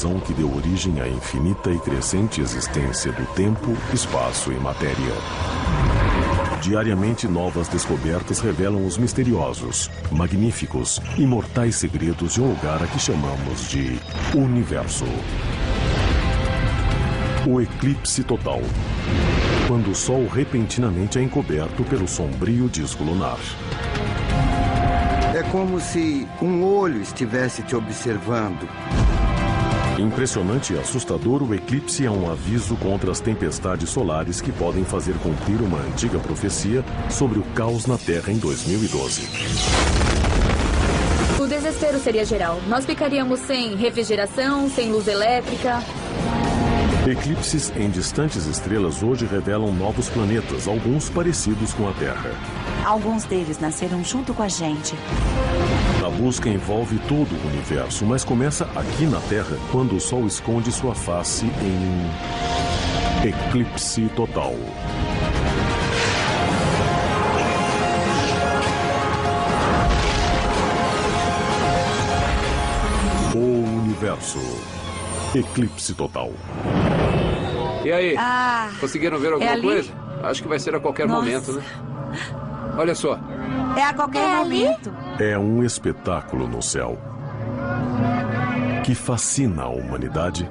explosão que deu origem à infinita e crescente existência do tempo, espaço e matéria. Diariamente, novas descobertas revelam os misteriosos, magníficos e mortais segredos de um lugar a que chamamos de Universo. O eclipse total. Quando o Sol repentinamente é encoberto pelo sombrio disco lunar. É como se um olho estivesse te observando. Impressionante e assustador, o eclipse é um aviso contra as tempestades solares que podem fazer cumprir uma antiga profecia sobre o caos na Terra em 2012. O desespero seria geral. Nós ficaríamos sem refrigeração, sem luz elétrica. Eclipses em distantes estrelas hoje revelam novos planetas, alguns parecidos com a Terra. Alguns deles nasceram junto com a gente. A busca envolve todo o universo, mas começa aqui na Terra, quando o Sol esconde sua face em eclipse total. O universo. Eclipse total. E aí? Conseguiram ver alguma coisa? Acho que vai ser a qualquer momento, né? Olha só. É a qualquer momento. É um espetáculo no céu que fascina a humanidade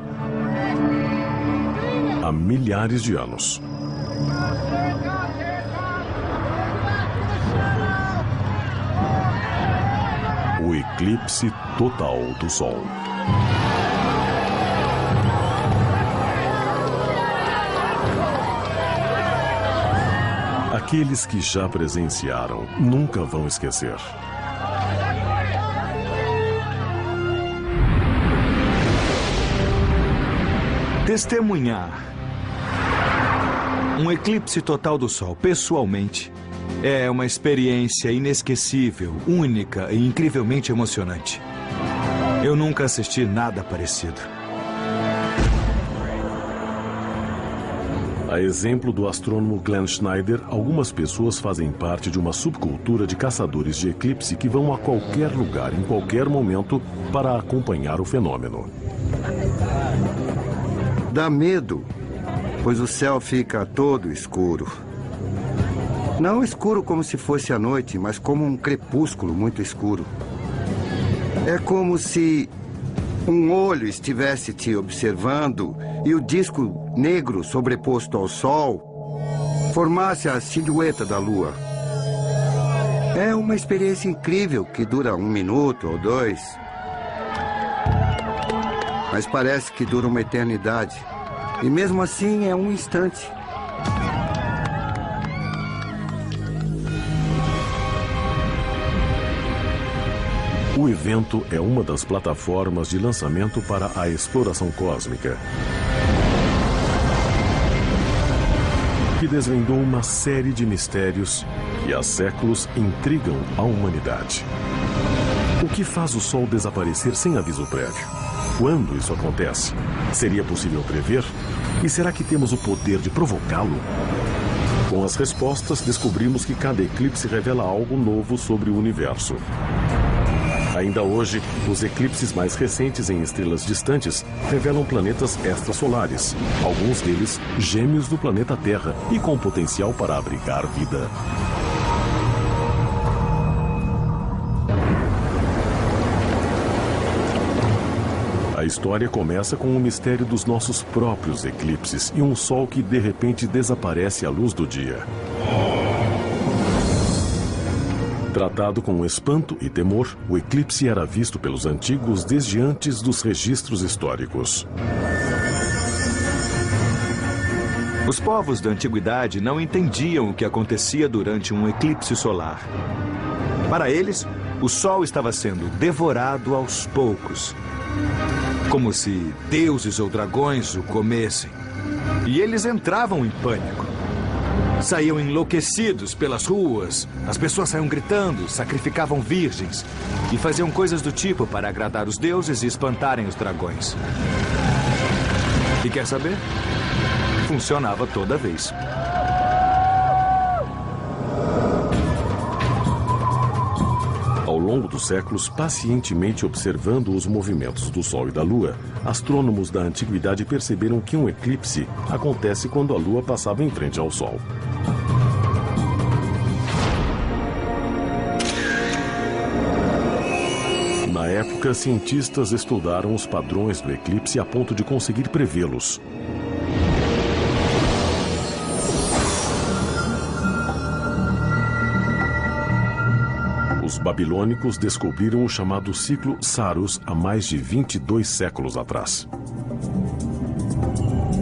há milhares de anos. O eclipse total do Sol. Aqueles que já presenciaram nunca vão esquecer. Testemunhar um eclipse total do Sol, pessoalmente, é uma experiência inesquecível, única e incrivelmente emocionante. Eu nunca assisti nada parecido. A exemplo do astrônomo Glenn Schneider, algumas pessoas fazem parte de uma subcultura de caçadores de eclipse que vão a qualquer lugar, em qualquer momento, para acompanhar o fenômeno. Dá medo, pois o céu fica todo escuro. Não escuro como se fosse a noite, mas como um crepúsculo muito escuro. É como se um olho estivesse te observando e o disco negro sobreposto ao Sol formasse a silhueta da Lua. É uma experiência incrível que dura 1 minuto ou 2. Mas parece que dura uma eternidade. E mesmo assim é um instante. O evento é uma das plataformas de lançamento para a exploração cósmica, que desvendou uma série de mistérios que há séculos intrigam a humanidade. O que faz o Sol desaparecer sem aviso prévio? Quando isso acontece? Seria possível prever? E será que temos o poder de provocá-lo? Com as respostas, descobrimos que cada eclipse revela algo novo sobre o universo. Ainda hoje, os eclipses mais recentes em estrelas distantes revelam planetas extrasolares, alguns deles gêmeos do planeta Terra e com potencial para abrigar vida. A história começa com o mistério dos nossos próprios eclipses e um Sol que de repente desaparece à luz do dia. Tratado com espanto e temor, o eclipse era visto pelos antigos desde antes dos registros históricos. Os povos da antiguidade não entendiam o que acontecia durante um eclipse solar. Para eles, o Sol estava sendo devorado aos poucos, como se deuses ou dragões o comessem. E eles entravam em pânico. Saíam enlouquecidos pelas ruas, as pessoas saíam gritando, sacrificavam virgens e faziam coisas do tipo para agradar os deuses e espantarem os dragões. E quer saber? Funcionava toda vez. Ao longo dos séculos, pacientemente observando os movimentos do Sol e da Lua, astrônomos da antiguidade perceberam que um eclipse acontece quando a Lua passava em frente ao Sol. Na época, cientistas estudaram os padrões do eclipse a ponto de conseguir prevê-los. Os babilônicos descobriram o chamado ciclo Saros há mais de 22 séculos atrás.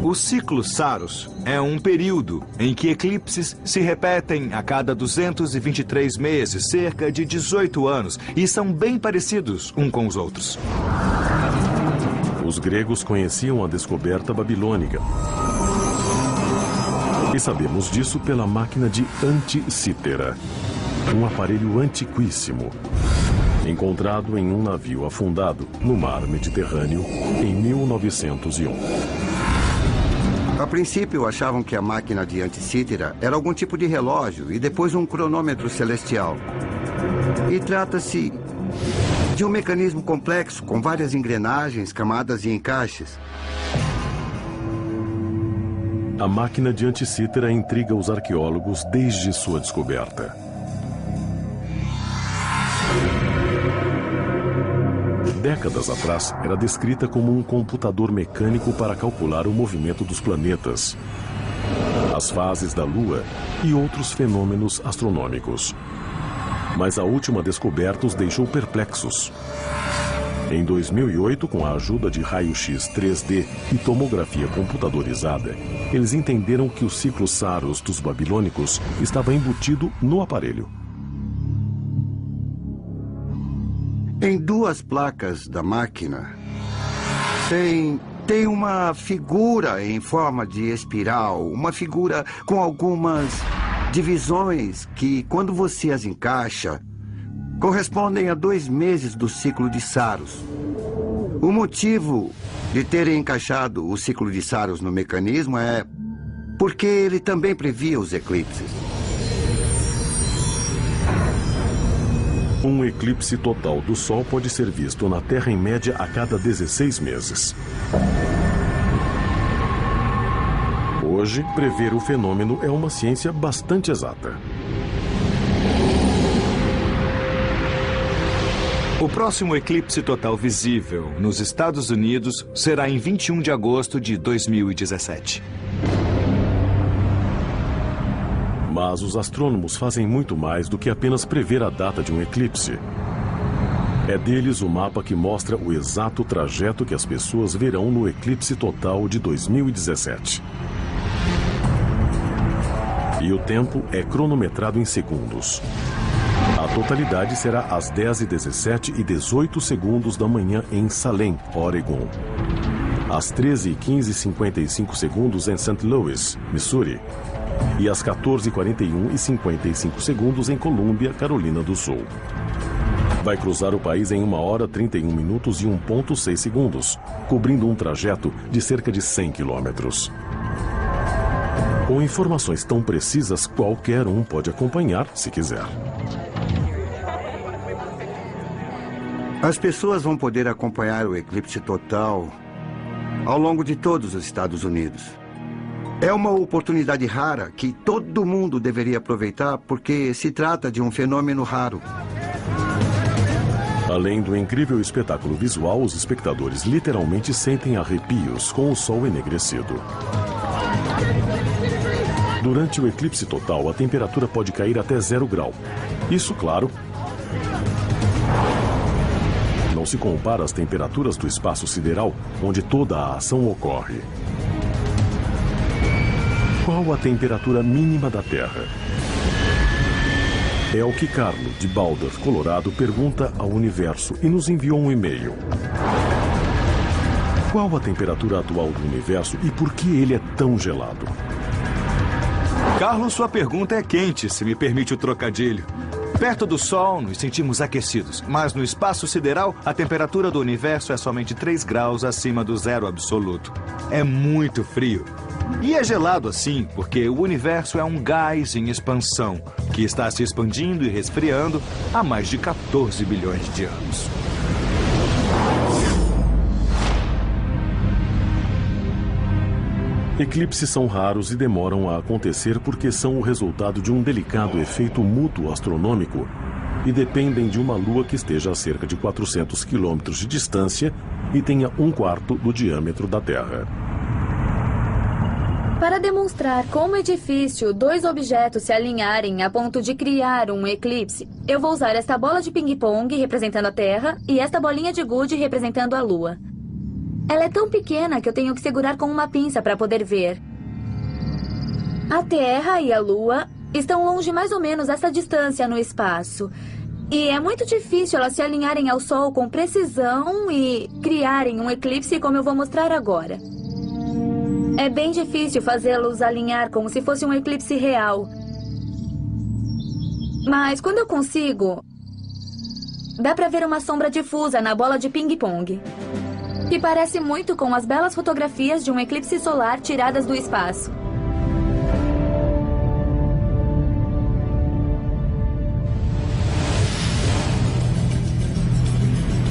O ciclo Saros é um período em que eclipses se repetem a cada 223 meses, cerca de 18 anos, e são bem parecidos uns com os outros. Os gregos conheciam a descoberta babilônica. E sabemos disso pela máquina de Anticítera, um aparelho antiquíssimo, encontrado em um navio afundado no mar Mediterrâneo em 1901. A princípio, achavam que a máquina de Anticítera era algum tipo de relógio e depois um cronômetro celestial. E trata-se de um mecanismo complexo com várias engrenagens, camadas e encaixes. A máquina de Anticítera intriga os arqueólogos desde sua descoberta. Décadas atrás, era descrita como um computador mecânico para calcular o movimento dos planetas, as fases da Lua e outros fenômenos astronômicos. Mas a última descoberta os deixou perplexos. Em 2008, com a ajuda de raio-x 3D e tomografia computadorizada, eles entenderam que o ciclo Saros dos babilônicos estava embutido no aparelho. Em duas placas da máquina, tem uma figura em forma de espiral, uma figura com algumas divisões que, quando você as encaixa, correspondem a 2 meses do ciclo de Saros. O motivo de terem encaixado o ciclo de Saros no mecanismo é porque ele também previa os eclipses. Um eclipse total do Sol pode ser visto na Terra em média a cada 16 meses. Hoje, prever o fenômeno é uma ciência bastante exata. O próximo eclipse total visível nos Estados Unidos será em 21 de agosto de 2017. Mas os astrônomos fazem muito mais do que apenas prever a data de um eclipse. É deles o mapa que mostra o exato trajeto que as pessoas verão no eclipse total de 2017. E o tempo é cronometrado em segundos. A totalidade será às 10h17 e 18 segundos da manhã em Salem, Oregon. Às 13h15 e 55 segundos em St. Louis, Missouri. E às 14h41 e 55 segundos em Colômbia, Carolina do Sul. Vai cruzar o país em 1 hora, 31 minutos e 1,6 segundos, cobrindo um trajeto de cerca de 100 quilômetros. Com informações tão precisas, qualquer um pode acompanhar se quiser. As pessoas vão poder acompanhar o eclipse total ao longo de todos os Estados Unidos. É uma oportunidade rara que todo mundo deveria aproveitar porque se trata de um fenômeno raro. Além do incrível espetáculo visual, os espectadores literalmente sentem arrepios com o sol enegrecido. Durante o eclipse total, a temperatura pode cair até 0 grau. Isso, claro, não se compara às temperaturas do espaço sideral, onde toda a ação ocorre. Qual a temperatura mínima da Terra? É o que Carlo, de Boulder, Colorado, pergunta ao universo e nos enviou um e-mail. Qual a temperatura atual do universo e por que ele é tão gelado? Carlos, sua pergunta é quente, se me permite o trocadilho. Perto do Sol, nos sentimos aquecidos, mas no espaço sideral, a temperatura do universo é somente 3 graus acima do zero absoluto. É muito frio. E é gelado assim porque o universo é um gás em expansão, que está se expandindo e resfriando há mais de 14 bilhões de anos. Eclipses são raros e demoram a acontecer porque são o resultado de um delicado efeito mútuo astronômico e dependem de uma lua que esteja a cerca de 400 quilômetros de distância e tenha 1/4 do diâmetro da Terra. Para demonstrar como é difícil dois objetos se alinharem a ponto de criar um eclipse, eu vou usar esta bola de ping-pong representando a Terra e esta bolinha de gude representando a Lua. Ela é tão pequena que eu tenho que segurar com uma pinça para poder ver. A Terra e a Lua estão longe mais ou menos essa distância no espaço. E é muito difícil elas se alinharem ao Sol com precisão e criarem um eclipse como eu vou mostrar agora. É bem difícil fazê-los alinhar como se fosse um eclipse real. Mas quando eu consigo, dá para ver uma sombra difusa na bola de ping-pong. Que parece muito com as belas fotografias de um eclipse solar tiradas do espaço.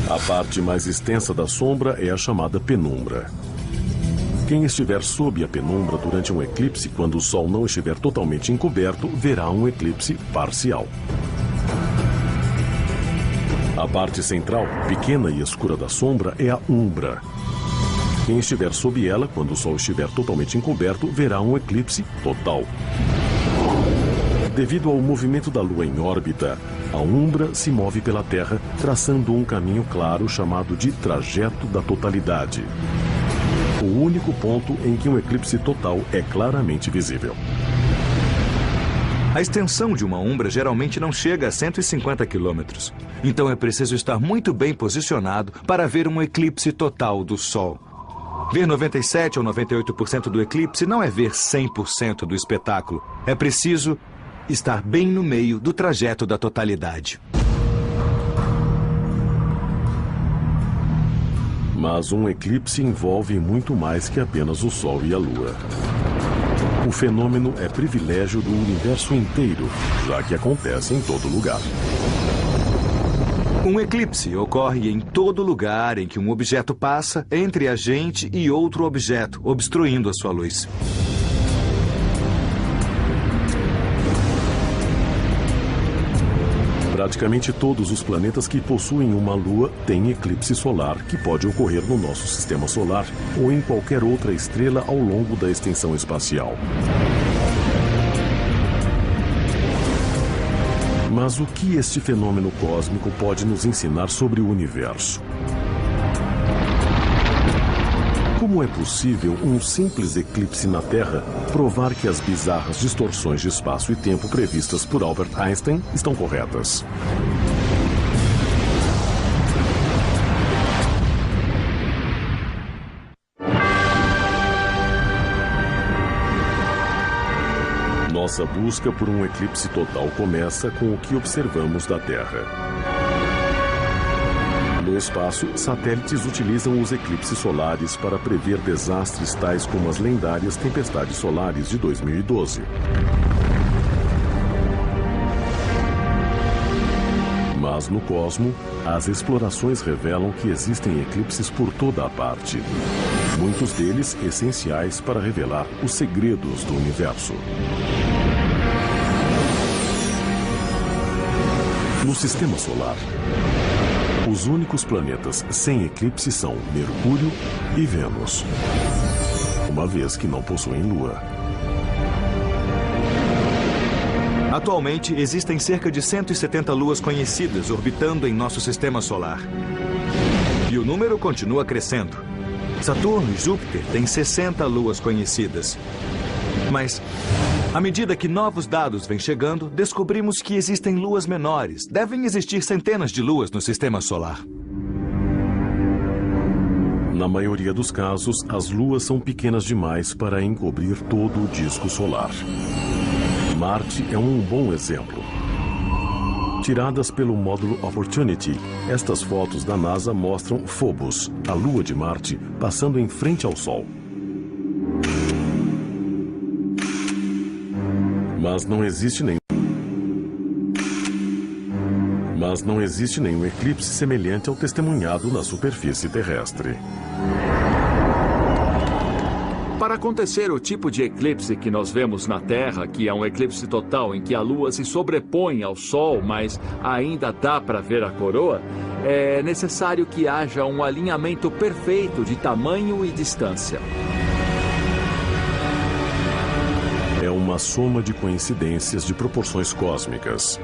A parte mais extensa da sombra é a chamada penumbra. Quem estiver sob a penumbra durante um eclipse, quando o Sol não estiver totalmente encoberto, verá um eclipse parcial. A parte central, pequena e escura da sombra, é a umbra. Quem estiver sob ela, quando o Sol estiver totalmente encoberto, verá um eclipse total. Devido ao movimento da Lua em órbita, a umbra se move pela Terra, traçando um caminho claro chamado de trajeto da totalidade. O único ponto em que um eclipse total é claramente visível. A extensão de uma umbra geralmente não chega a 150 quilômetros. Então é preciso estar muito bem posicionado para ver um eclipse total do Sol. Ver 97 ou 98% do eclipse não é ver 100% do espetáculo. É preciso estar bem no meio do trajeto da totalidade. Mas um eclipse envolve muito mais que apenas o Sol e a Lua. O fenômeno é privilégio do universo inteiro, já que acontece em todo lugar. Um eclipse ocorre em todo lugar em que um objeto passa entre a gente e outro objeto, obstruindo a sua luz. Praticamente todos os planetas que possuem uma lua têm eclipse solar, que pode ocorrer no nosso sistema solar ou em qualquer outra estrela ao longo da extensão espacial. Mas o que este fenômeno cósmico pode nos ensinar sobre o universo? Como é possível um simples eclipse na Terra provar que as bizarras distorções de espaço e tempo previstas por Albert Einstein estão corretas? Nossa busca por um eclipse total começa com o que observamos da Terra. No espaço, satélites utilizam os eclipses solares para prever desastres tais como as lendárias tempestades solares de 2012. Mas no cosmo, as explorações revelam que existem eclipses por toda a parte. Muitos deles essenciais para revelar os segredos do universo. No sistema solar, os únicos planetas sem eclipse são Mercúrio e Vênus, uma vez que não possuem lua. Atualmente, existem cerca de 170 luas conhecidas orbitando em nosso sistema solar. E o número continua crescendo. Saturno e Júpiter têm 60 luas conhecidas. Mas, à medida que novos dados vêm chegando, descobrimos que existem luas menores. Devem existir centenas de luas no sistema solar. Na maioria dos casos, as luas são pequenas demais para encobrir todo o disco solar. Marte é um bom exemplo. Tiradas pelo módulo Opportunity, estas fotos da NASA mostram Phobos, a lua de Marte, passando em frente ao Sol. Mas não existe nenhum eclipse semelhante ao testemunhado na superfície terrestre. Para acontecer o tipo de eclipse que nós vemos na Terra, que é um eclipse total em que a Lua se sobrepõe ao Sol, mas ainda dá para ver a coroa, é necessário que haja um alinhamento perfeito de tamanho e distância. É uma soma de coincidências de proporções cósmicas.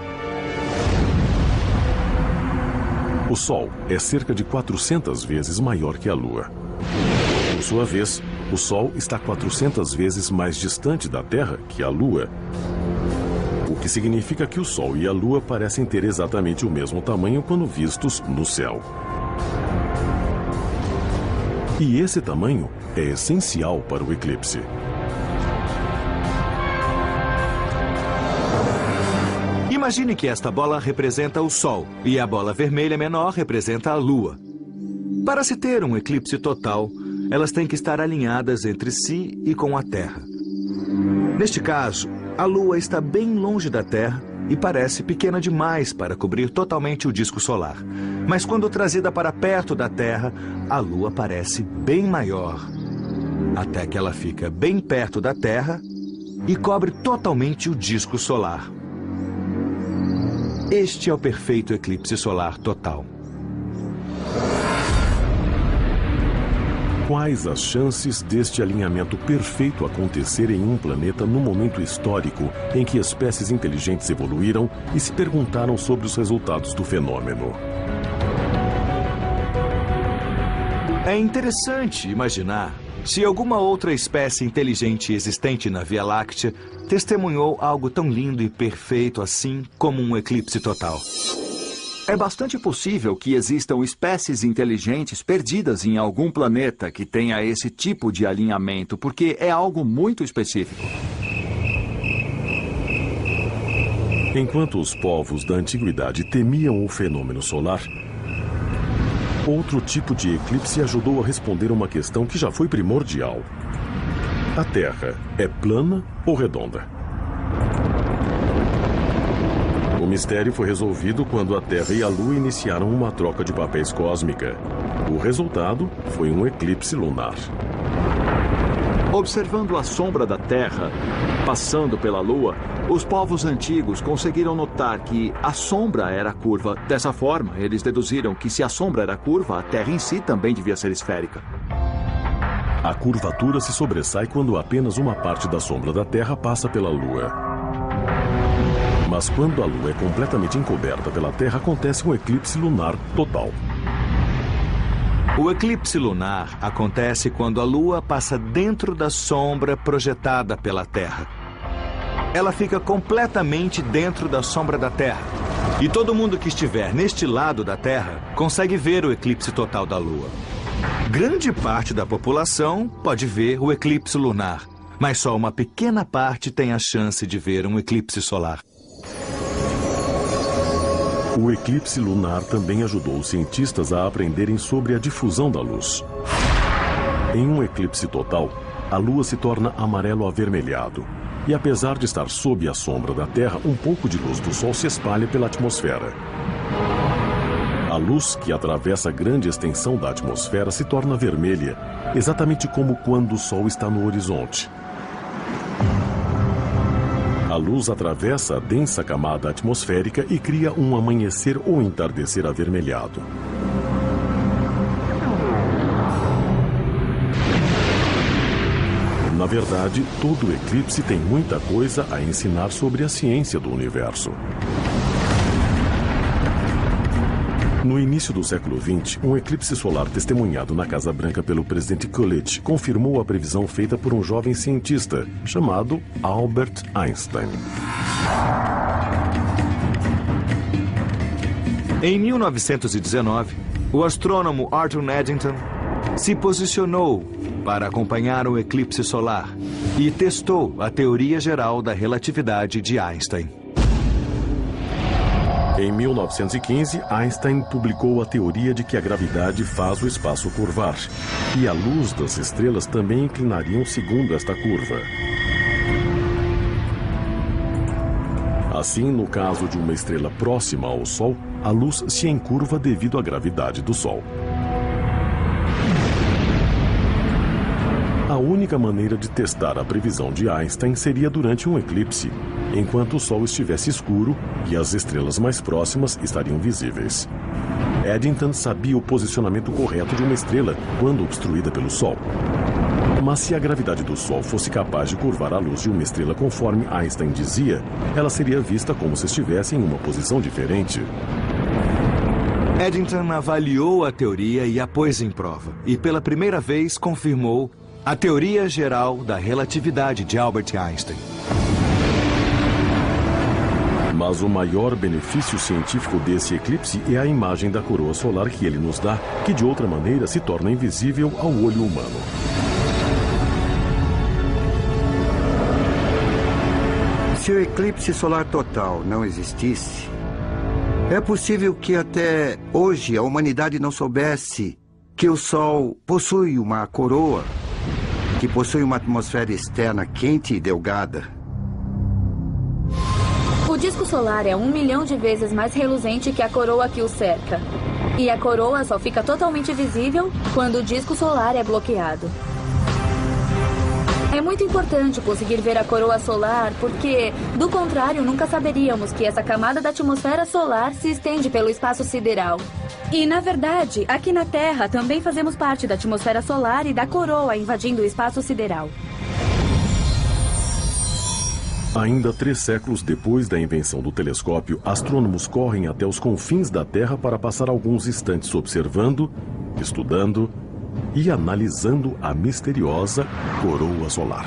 O Sol é cerca de 400 vezes maior que a Lua. Por sua vez, o Sol está 400 vezes mais distante da Terra que a Lua, o que significa que o Sol e a Lua parecem ter exatamente o mesmo tamanho quando vistos no céu. E esse tamanho é essencial para o eclipse. Imagine que esta bola representa o Sol e a bola vermelha menor representa a Lua. Para se ter um eclipse total, elas têm que estar alinhadas entre si e com a Terra. Neste caso, a Lua está bem longe da Terra e parece pequena demais para cobrir totalmente o disco solar. Mas quando trazida para perto da Terra, a Lua parece bem maior, até que ela fica bem perto da Terra e cobre totalmente o disco solar. Este é o perfeito eclipse solar total. Quais as chances deste alinhamento perfeito acontecer em um planeta no momento histórico em que espécies inteligentes evoluíram e se perguntaram sobre os resultados do fenômeno? É interessante imaginar se alguma outra espécie inteligente existente na Via Láctea testemunhou algo tão lindo e perfeito assim como um eclipse total. É bastante possível que existam espécies inteligentes perdidas em algum planeta que tenha esse tipo de alinhamento, porque é algo muito específico. Enquanto os povos da antiguidade temiam o fenômeno solar, outro tipo de eclipse ajudou a responder uma questão que já foi primordial. A Terra é plana ou redonda? O mistério foi resolvido quando a Terra e a Lua iniciaram uma troca de papéis cósmica. O resultado foi um eclipse lunar. Observando a sombra da Terra passando pela Lua, os povos antigos conseguiram notar que a sombra era curva. Dessa forma, eles deduziram que se a sombra era curva, a Terra em si também devia ser esférica. A curvatura se sobressai quando apenas uma parte da sombra da Terra passa pela Lua. Mas quando a Lua é completamente encoberta pela Terra, acontece um eclipse lunar total. O eclipse lunar acontece quando a Lua passa dentro da sombra projetada pela Terra. Ela fica completamente dentro da sombra da Terra. E todo mundo que estiver neste lado da Terra consegue ver o eclipse total da Lua. Grande parte da população pode ver o eclipse lunar, mas só uma pequena parte tem a chance de ver um eclipse solar. O eclipse lunar também ajudou os cientistas a aprenderem sobre a difusão da luz. Em um eclipse total, a Lua se torna amarelo avermelhado. E apesar de estar sob a sombra da Terra, um pouco de luz do Sol se espalha pela atmosfera. A luz que atravessa grande extensão da atmosfera se torna vermelha, exatamente como quando o Sol está no horizonte. A luz atravessa a densa camada atmosférica e cria um amanhecer ou entardecer avermelhado. Na verdade, todo eclipse tem muita coisa a ensinar sobre a ciência do universo. No início do século XX, um eclipse solar testemunhado na Casa Branca pelo presidente Coolidge confirmou a previsão feita por um jovem cientista chamado Albert Einstein. Em 1919, o astrônomo Arthur Eddington se posicionou para acompanhar o eclipse solar e testou a teoria geral da relatividade de Einstein. Em 1915, Einstein publicou a teoria de que a gravidade faz o espaço curvar, e a luz das estrelas também inclinariam segundo esta curva. Assim, no caso de uma estrela próxima ao Sol, a luz se encurva devido à gravidade do Sol. A única maneira de testar a previsão de Einstein seria durante um eclipse, enquanto o Sol estivesse escuro e as estrelas mais próximas estariam visíveis. Eddington sabia o posicionamento correto de uma estrela quando obstruída pelo Sol. Mas se a gravidade do Sol fosse capaz de curvar a luz de uma estrela conforme Einstein dizia, ela seria vista como se estivesse em uma posição diferente. Eddington avaliou a teoria e a pôs em prova, e pela primeira vez confirmou a teoria geral da relatividade de Albert Einstein. Mas o maior benefício científico desse eclipse é a imagem da coroa solar que ele nos dá, que de outra maneira se torna invisível ao olho humano. Se o eclipse solar total não existisse, é possível que até hoje a humanidade não soubesse que o Sol possui uma coroa, que possui uma atmosfera externa quente e delgada. O disco solar é 1 milhão de vezes mais reluzente que a coroa que o cerca. E a coroa só fica totalmente visível quando o disco solar é bloqueado. É muito importante conseguir ver a coroa solar porque, do contrário, nunca saberíamos que essa camada da atmosfera solar se estende pelo espaço sideral. E, na verdade, aqui na Terra também fazemos parte da atmosfera solar e da coroa invadindo o espaço sideral. Ainda 3 séculos depois da invenção do telescópio, astrônomos correm até os confins da Terra para passar alguns instantes observando, estudando e analisando a misteriosa coroa solar.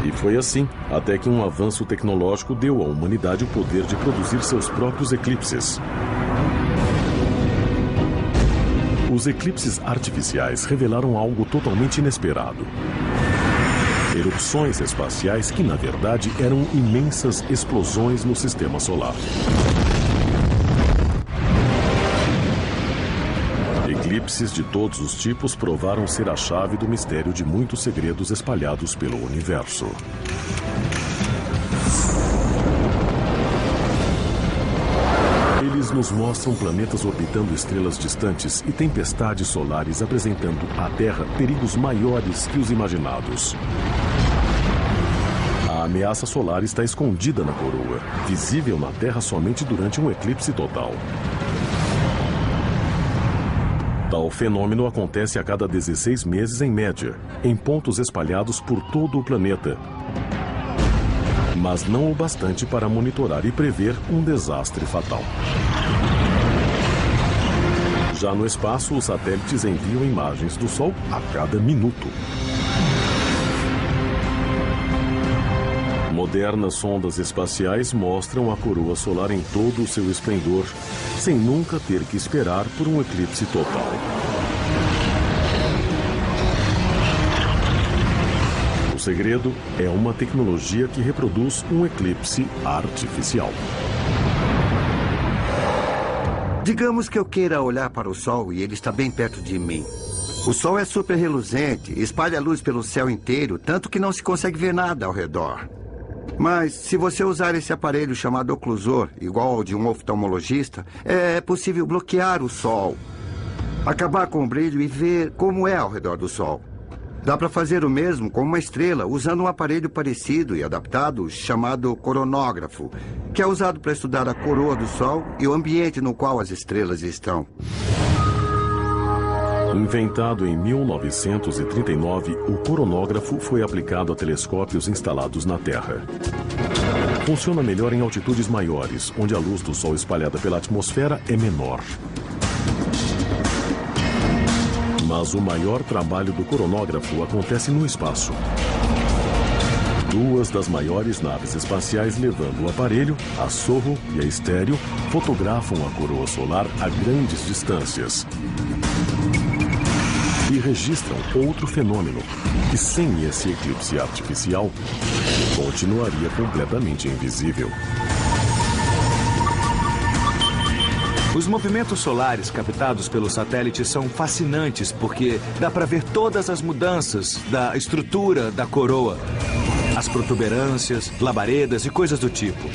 E foi assim, até que um avanço tecnológico deu à humanidade o poder de produzir seus próprios eclipses. Os eclipses artificiais revelaram algo totalmente inesperado. Erupções espaciais que, na verdade, eram imensas explosões no sistema solar. Eclipses de todos os tipos provaram ser a chave do mistério de muitos segredos espalhados pelo universo. Eles nos mostram planetas orbitando estrelas distantes e tempestades solares apresentando à Terra perigos maiores que os imaginados. A ameaça solar está escondida na coroa, visível na Terra somente durante um eclipse total. Tal fenômeno acontece a cada 16 meses em média, em pontos espalhados por todo o planeta. Mas não o bastante para monitorar e prever um desastre fatal. Já no espaço, os satélites enviam imagens do Sol a cada minuto. Modernas sondas espaciais mostram a coroa solar em todo o seu esplendor, sem nunca ter que esperar por um eclipse total. O segredo é uma tecnologia que reproduz um eclipse artificial. Digamos que eu queira olhar para o Sol e ele está bem perto de mim. O Sol é super reluzente, espalha luz pelo céu inteiro, tanto que não se consegue ver nada ao redor. Mas, se você usar esse aparelho chamado oclusor, igual ao de um oftalmologista, é possível bloquear o Sol, acabar com o brilho e ver como é ao redor do Sol. Dá para fazer o mesmo com uma estrela, usando um aparelho parecido e adaptado chamado coronógrafo, que é usado para estudar a coroa do Sol e o ambiente no qual as estrelas estão. Inventado em 1939, o coronógrafo foi aplicado a telescópios instalados na Terra. Funciona melhor em altitudes maiores, onde a luz do Sol espalhada pela atmosfera é menor. Mas o maior trabalho do coronógrafo acontece no espaço. 2 das maiores naves espaciais levando o aparelho, a Sorro e a Estéreo, fotografam a coroa solar a grandes distâncias. E registram outro fenômeno, que sem esse eclipse artificial, continuaria completamente invisível. Os movimentos solares captados pelos satélites são fascinantes porque dá para ver todas as mudanças da estrutura da coroa. as protuberâncias, labaredas e coisas do tipo.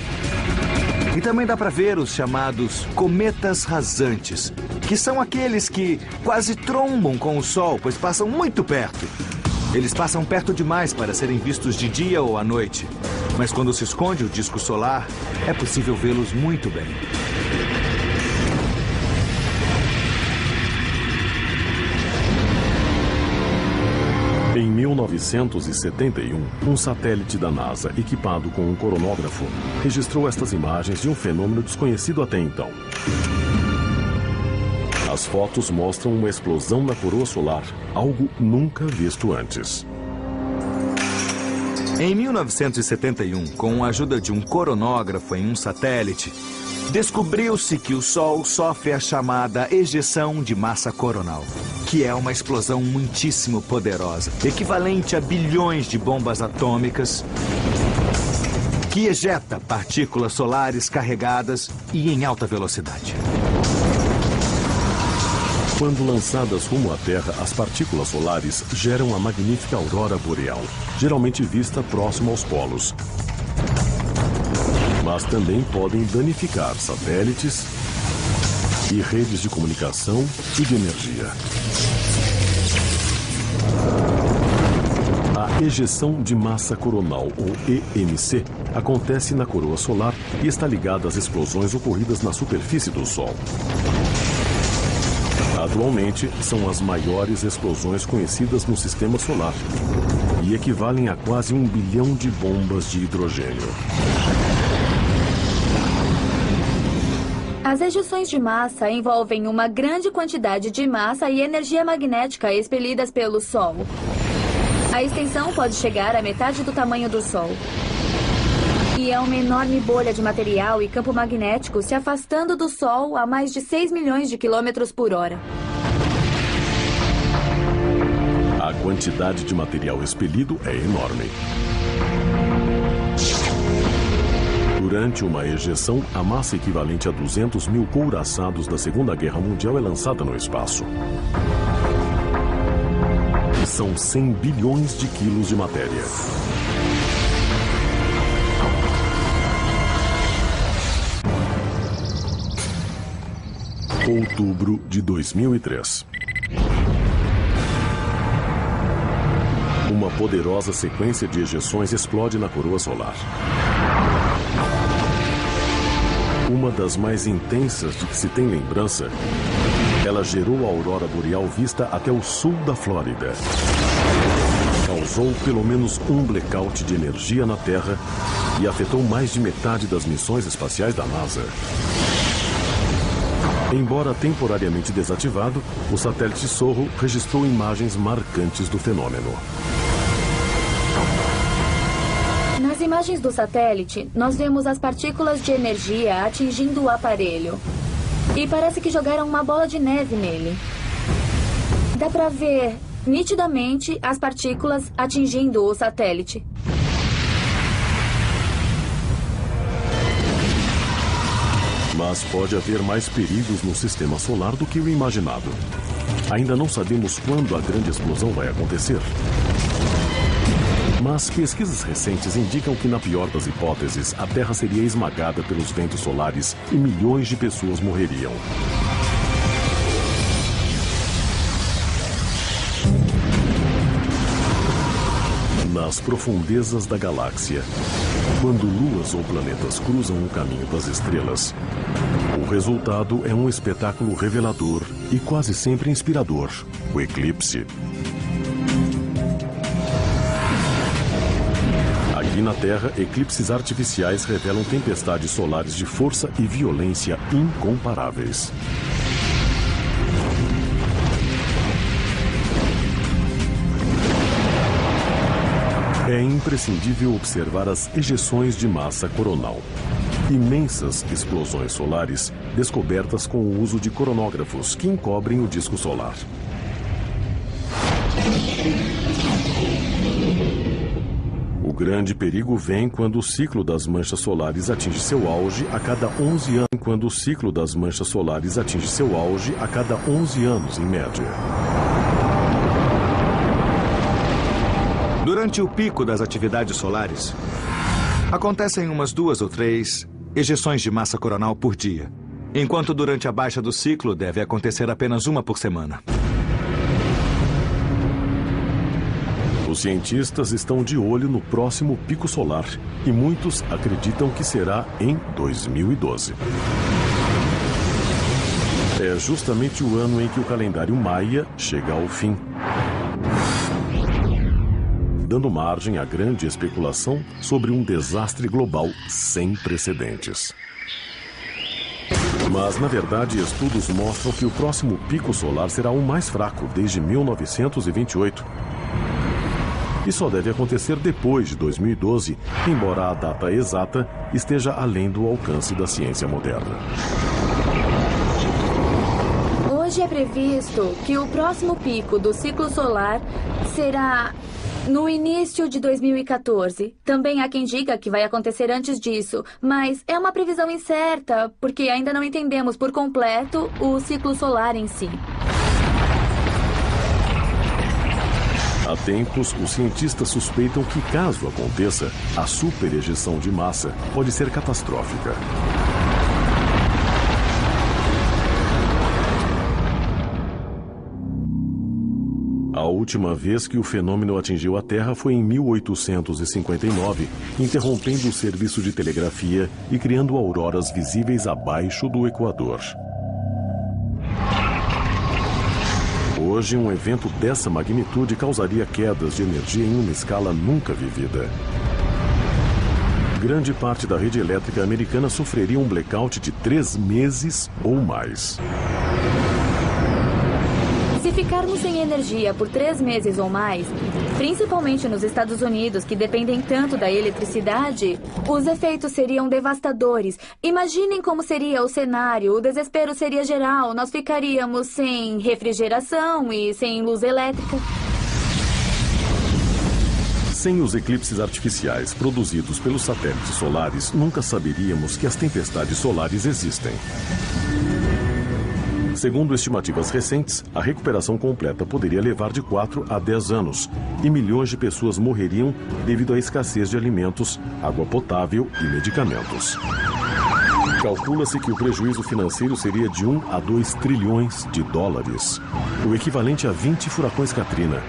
E também dá para ver os chamados cometas rasantes, que são aqueles que quase trombam com o Sol, pois passam muito perto. Eles passam perto demais para serem vistos de dia ou à noite. Mas quando se esconde o disco solar, é possível vê-los muito bem. Em 1971, um satélite da NASA equipado com um coronógrafo registrou estas imagens de um fenômeno desconhecido até então. As fotos mostram uma explosão na coroa solar, algo nunca visto antes. Em 1971, com a ajuda de um coronógrafo em um satélite, descobriu-se que o Sol sofre a chamada ejeção de massa coronal, que é uma explosão muitíssimo poderosa, equivalente a bilhões de bombas atômicas, que ejeta partículas solares carregadas e em alta velocidade. Quando lançadas rumo à Terra, as partículas solares geram a magnífica aurora boreal, geralmente vista próximo aos polos. Mas também podem danificar satélites e redes de comunicação e de energia. A ejeção de massa coronal, ou EMC, acontece na coroa solar e está ligada às explosões ocorridas na superfície do Sol. Atualmente, são as maiores explosões conhecidas no sistema solar e equivalem a quase 1 bilhão de bombas de hidrogênio. As ejeções de massa envolvem uma grande quantidade de massa e energia magnética expelidas pelo Sol. A extensão pode chegar à metade do tamanho do Sol. E é uma enorme bolha de material e campo magnético se afastando do Sol a mais de 6 milhões de quilômetros por hora. A quantidade de material expelido é enorme. Durante uma ejeção, a massa equivalente a 200 mil couraçados da Segunda Guerra Mundial é lançada no espaço. São 100 bilhões de quilos de matéria. Outubro de 2003. Uma poderosa sequência de ejeções explode na coroa solar. Uma das mais intensas de que se tem lembrança, ela gerou a aurora boreal vista até o sul da Flórida. Causou pelo menos um blackout de energia na Terra e afetou mais de metade das missões espaciais da NASA. Embora temporariamente desativado, o satélite Sorro registrou imagens marcantes do fenômeno. Nas imagens do satélite, nós vemos as partículas de energia atingindo o aparelho. E parece que jogaram uma bola de neve nele. Dá pra ver nitidamente as partículas atingindo o satélite. Mas pode haver mais perigos no sistema solar do que o imaginado. Ainda não sabemos quando a grande explosão vai acontecer. Mas pesquisas recentes indicam que, na pior das hipóteses, a Terra seria esmagada pelos ventos solares e milhões de pessoas morreriam. Nas profundezas da galáxia, quando luas ou planetas cruzam o caminho das estrelas, o resultado é um espetáculo revelador e quase sempre inspirador: o eclipse. Aqui na Terra, eclipses artificiais revelam tempestades solares de força e violência incomparáveis. É imprescindível observar as ejeções de massa coronal. Imensas explosões solares descobertas com o uso de coronógrafos que encobrem o disco solar. O grande perigo vem quando o ciclo das manchas solares atinge seu auge a cada 11 anos. Quando o ciclo das manchas solares atinge seu auge a cada 11 anos, em média. Durante o pico das atividades solares, acontecem umas 2 ou 3 ejeções de massa coronal por dia, enquanto durante a baixa do ciclo deve acontecer apenas uma por semana. Os cientistas estão de olho no próximo pico solar e muitos acreditam que será em 2012. É justamente o ano em que o calendário maia chega ao fim, dando margem à grande especulação sobre um desastre global sem precedentes. Mas, na verdade, estudos mostram que o próximo pico solar será o mais fraco desde 1928. E só deve acontecer depois de 2012, embora a data exata esteja além do alcance da ciência moderna. Hoje é previsto que o próximo pico do ciclo solar será no início de 2014. Também há quem diga que vai acontecer antes disso, mas é uma previsão incerta, porque ainda não entendemos por completo o ciclo solar em si. Há tempos, os cientistas suspeitam que, caso aconteça, a superejeção de massa pode ser catastrófica. A última vez que o fenômeno atingiu a Terra foi em 1859, interrompendo o serviço de telegrafia e criando auroras visíveis abaixo do Equador. Hoje, um evento dessa magnitude causaria quedas de energia em uma escala nunca vivida. Grande parte da rede elétrica americana sofreria um blackout de 3 meses ou mais. Se ficarmos sem energia por 3 meses ou mais, principalmente nos Estados Unidos, que dependem tanto da eletricidade, os efeitos seriam devastadores. Imaginem como seria o cenário, o desespero seria geral, nós ficaríamos sem refrigeração e sem luz elétrica. Sem os eclipses artificiais produzidos pelos satélites solares, nunca saberíamos que as tempestades solares existem. Segundo estimativas recentes, a recuperação completa poderia levar de 4 a 10 anos e milhões de pessoas morreriam devido à escassez de alimentos, água potável e medicamentos. Calcula-se que o prejuízo financeiro seria de 1 a 2 trilhões de dólares, o equivalente a 20 furacões Katrina.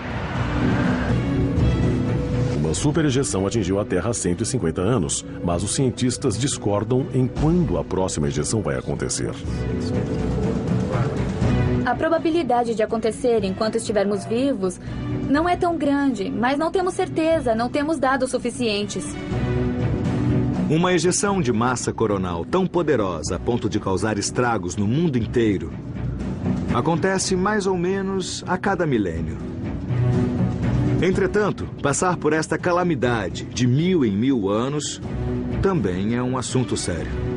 Uma superejeção atingiu a Terra há 150 anos, mas os cientistas discordam em quando a próxima ejeção vai acontecer. A probabilidade de acontecer enquanto estivermos vivos não é tão grande, mas não temos certeza, não temos dados suficientes. Uma ejeção de massa coronal tão poderosa a ponto de causar estragos no mundo inteiro acontece mais ou menos a cada milênio. Entretanto, passar por esta calamidade de 1000 em 1000 anos também é um assunto sério.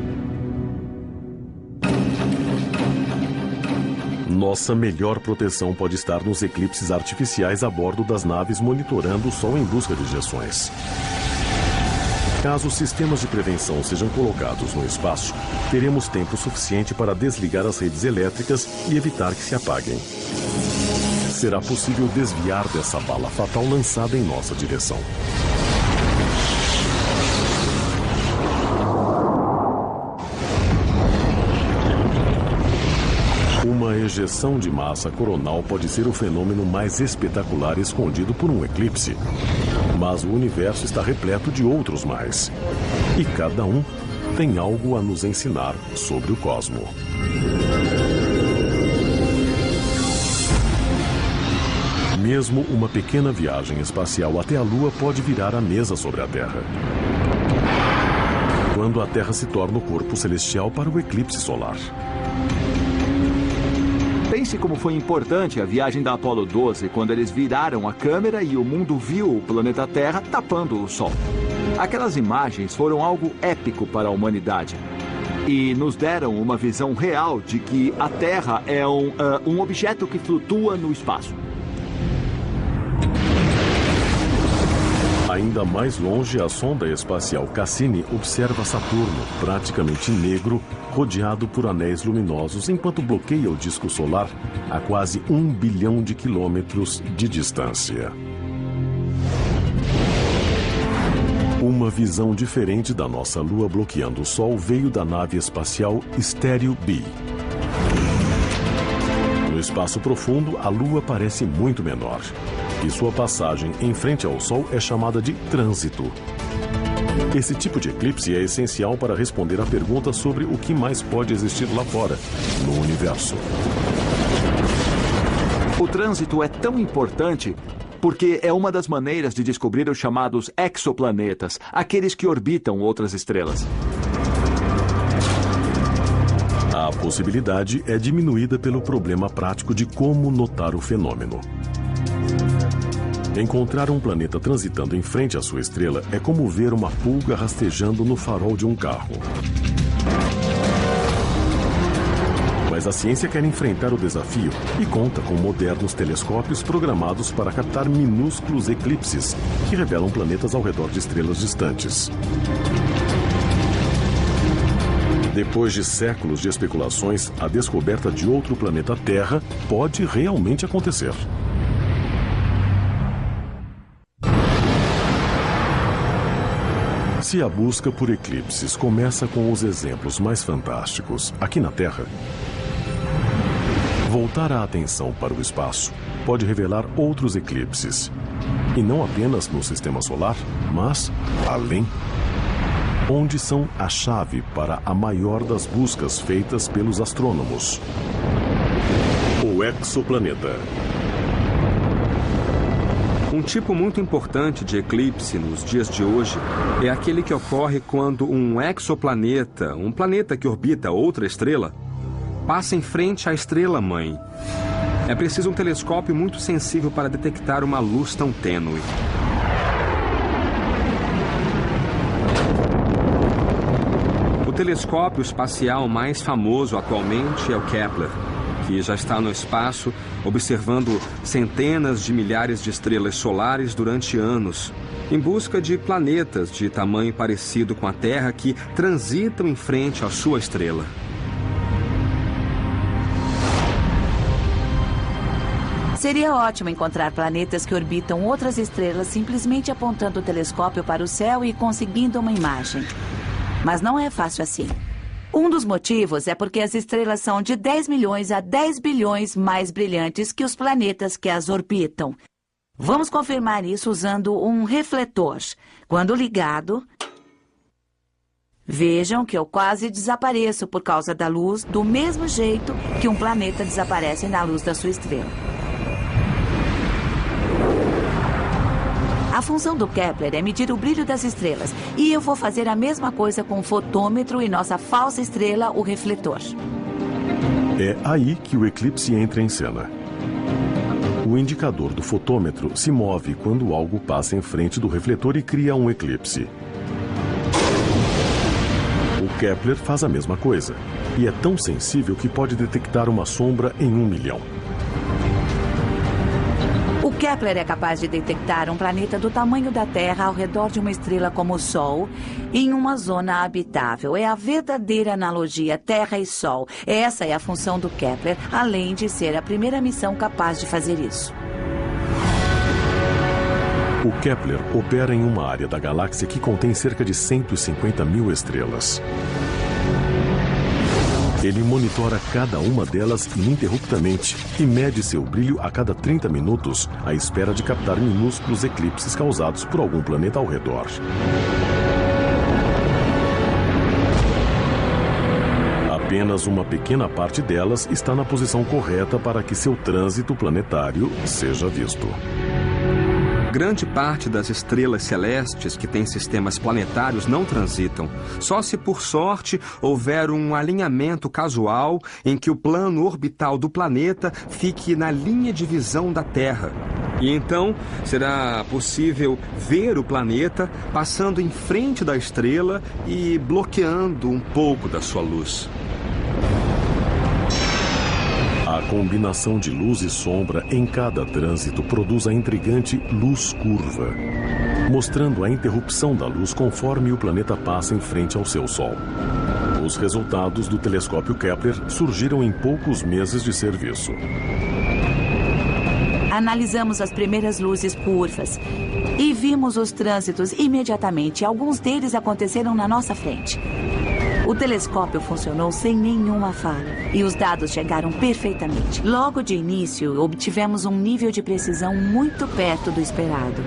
Nossa melhor proteção pode estar nos eclipses artificiais a bordo das naves monitorando o Sol em busca de ejeções. Caso os sistemas de prevenção sejam colocados no espaço, teremos tempo suficiente para desligar as redes elétricas e evitar que se apaguem. Será possível desviar dessa bala fatal lançada em nossa direção. Uma ejeção de massa coronal pode ser o fenômeno mais espetacular escondido por um eclipse. Mas o universo está repleto de outros mais. E cada um tem algo a nos ensinar sobre o cosmo. Mesmo uma pequena viagem espacial até a Lua pode virar a mesa sobre a Terra. Quando a Terra se torna o corpo celestial para o eclipse solar. Pense como foi importante a viagem da Apollo 12, quando eles viraram a câmera e o mundo viu o planeta Terra tapando o Sol. Aquelas imagens foram algo épico para a humanidade e nos deram uma visão real de que a Terra é um objeto que flutua no espaço. Ainda mais longe, a sonda espacial Cassini observa Saturno, praticamente negro, rodeado por anéis luminosos, enquanto bloqueia o disco solar a quase 1 bilhão de quilômetros de distância. Uma visão diferente da nossa Lua bloqueando o Sol veio da nave espacial Stereo B. No espaço profundo, a Lua parece muito menor, e sua passagem em frente ao Sol é chamada de trânsito. Esse tipo de eclipse é essencial para responder à pergunta sobre o que mais pode existir lá fora, no universo. O trânsito é tão importante porque é uma das maneiras de descobrir os chamados exoplanetas, aqueles que orbitam outras estrelas. A possibilidade é diminuída pelo problema prático de como notar o fenômeno. Encontrar um planeta transitando em frente à sua estrela é como ver uma pulga rastejando no farol de um carro. Mas a ciência quer enfrentar o desafio e conta com modernos telescópios programados para captar minúsculos eclipses que revelam planetas ao redor de estrelas distantes. Depois de séculos de especulações, a descoberta de outro planeta Terra pode realmente acontecer. Se a busca por eclipses começa com os exemplos mais fantásticos aqui na Terra, voltar a atenção para o espaço pode revelar outros eclipses. E não apenas no sistema solar, mas além. Onde são a chave para a maior das buscas feitas pelos astrônomos: o exoplaneta. Um tipo muito importante de eclipse nos dias de hoje é aquele que ocorre quando um exoplaneta, um planeta que orbita outra estrela, passa em frente à estrela-mãe. É preciso um telescópio muito sensível para detectar uma luz tão tênue. O telescópio espacial mais famoso atualmente é o Kepler, que já está no espaço observando centenas de milhares de estrelas solares durante anos, em busca de planetas de tamanho parecido com a Terra que transitam em frente à sua estrela. Seria ótimo encontrar planetas que orbitam outras estrelas simplesmente apontando o telescópio para o céu e conseguindo uma imagem. Mas não é fácil assim. Um dos motivos é porque as estrelas são de 10 milhões a 10 bilhões mais brilhantes que os planetas que as orbitam. Vamos confirmar isso usando um refletor. Quando ligado, vejam que eu quase desapareço por causa da luz, do mesmo jeito que um planeta desaparece na luz da sua estrela. A função do Kepler é medir o brilho das estrelas. E eu vou fazer a mesma coisa com o fotômetro e nossa falsa estrela, o refletor. É aí que o eclipse entra em cena. O indicador do fotômetro se move quando algo passa em frente do refletor e cria um eclipse. O Kepler faz a mesma coisa. E é tão sensível que pode detectar uma sombra em 1 milhão. O Kepler é capaz de detectar um planeta do tamanho da Terra ao redor de uma estrela como o Sol, em uma zona habitável. É a verdadeira analogia Terra e Sol. Essa é a função do Kepler, além de ser a primeira missão capaz de fazer isso. O Kepler opera em uma área da galáxia que contém cerca de 150 mil estrelas. Ele monitora cada uma delas ininterruptamente e mede seu brilho a cada 30 minutos, à espera de captar minúsculos eclipses causados por algum planeta ao redor. Apenas uma pequena parte delas está na posição correta para que seu trânsito planetário seja visto. Grande parte das estrelas celestes que têm sistemas planetários não transitam. Só se por sorte houver um alinhamento casual em que o plano orbital do planeta fique na linha de visão da Terra. E então será possível ver o planeta passando em frente da estrela e bloqueando um pouco da sua luz. A combinação de luz e sombra em cada trânsito produz a intrigante luz curva, mostrando a interrupção da luz conforme o planeta passa em frente ao seu Sol. Os resultados do telescópio Kepler surgiram em poucos meses de serviço. Analisamos as primeiras luzes curvas e vimos os trânsitos imediatamente. Alguns deles aconteceram na nossa frente. O telescópio funcionou sem nenhuma falha e os dados chegaram perfeitamente. Logo de início, obtivemos um nível de precisão muito perto do esperado.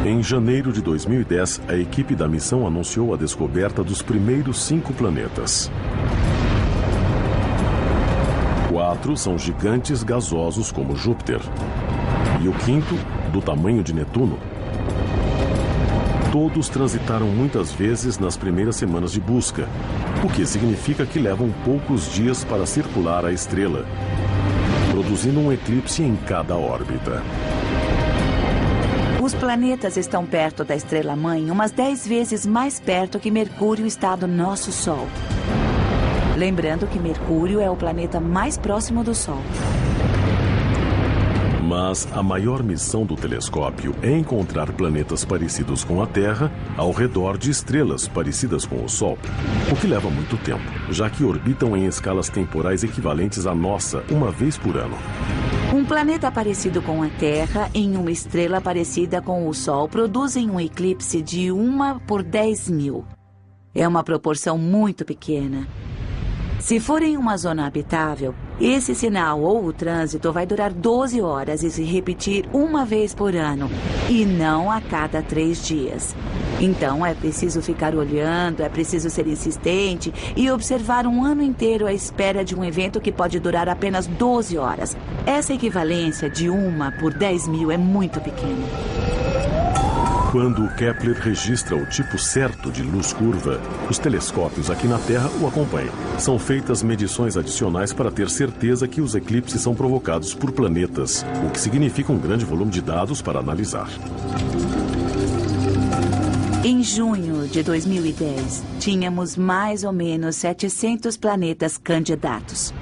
Em janeiro de 2010, a equipe da missão anunciou a descoberta dos primeiros 5 planetas. 4 são gigantes gasosos como Júpiter. E o 5º, do tamanho de Netuno. Todos transitaram muitas vezes nas primeiras semanas de busca, o que significa que levam poucos dias para circular a estrela, produzindo um eclipse em cada órbita. Os planetas estão perto da estrela-mãe, umas 10 vezes mais perto que Mercúrio está do nosso Sol. Lembrando que Mercúrio é o planeta mais próximo do Sol. Mas a maior missão do telescópio é encontrar planetas parecidos com a Terra ao redor de estrelas parecidas com o Sol, o que leva muito tempo, já que orbitam em escalas temporais equivalentes à nossa uma vez por ano. Um planeta parecido com a Terra em uma estrela parecida com o Sol produzem um eclipse de 1 por 10.000. É uma proporção muito pequena. Se for em uma zona habitável, esse sinal ou o trânsito vai durar 12 horas e se repetir uma vez por ano, e não a cada 3 dias. Então é preciso ficar olhando, é preciso ser insistente e observar um ano inteiro à espera de um evento que pode durar apenas 12 horas. Essa equivalência de 1 por 10.000 é muito pequena. Quando o Kepler registra o tipo certo de luz curva, os telescópios aqui na Terra o acompanham. São feitas medições adicionais para ter certeza que os eclipses são provocados por planetas, o que significa um grande volume de dados para analisar. Em junho de 2010, tínhamos mais ou menos 700 planetas candidatos.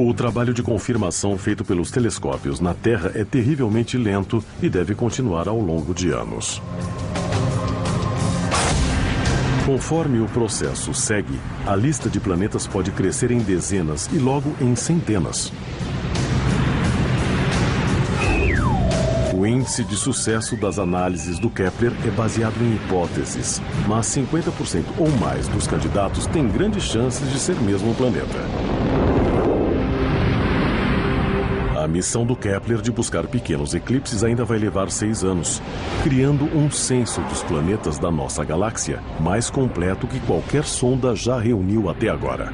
O trabalho de confirmação feito pelos telescópios na Terra é terrivelmente lento e deve continuar ao longo de anos. Conforme o processo segue, a lista de planetas pode crescer em dezenas e logo em centenas. O índice de sucesso das análises do Kepler é baseado em hipóteses, mas 50% ou mais dos candidatos têm grandes chances de ser mesmo um planeta. A missão do Kepler de buscar pequenos eclipses ainda vai levar 6 anos, criando um censo dos planetas da nossa galáxia, mais completo que qualquer sonda já reuniu até agora.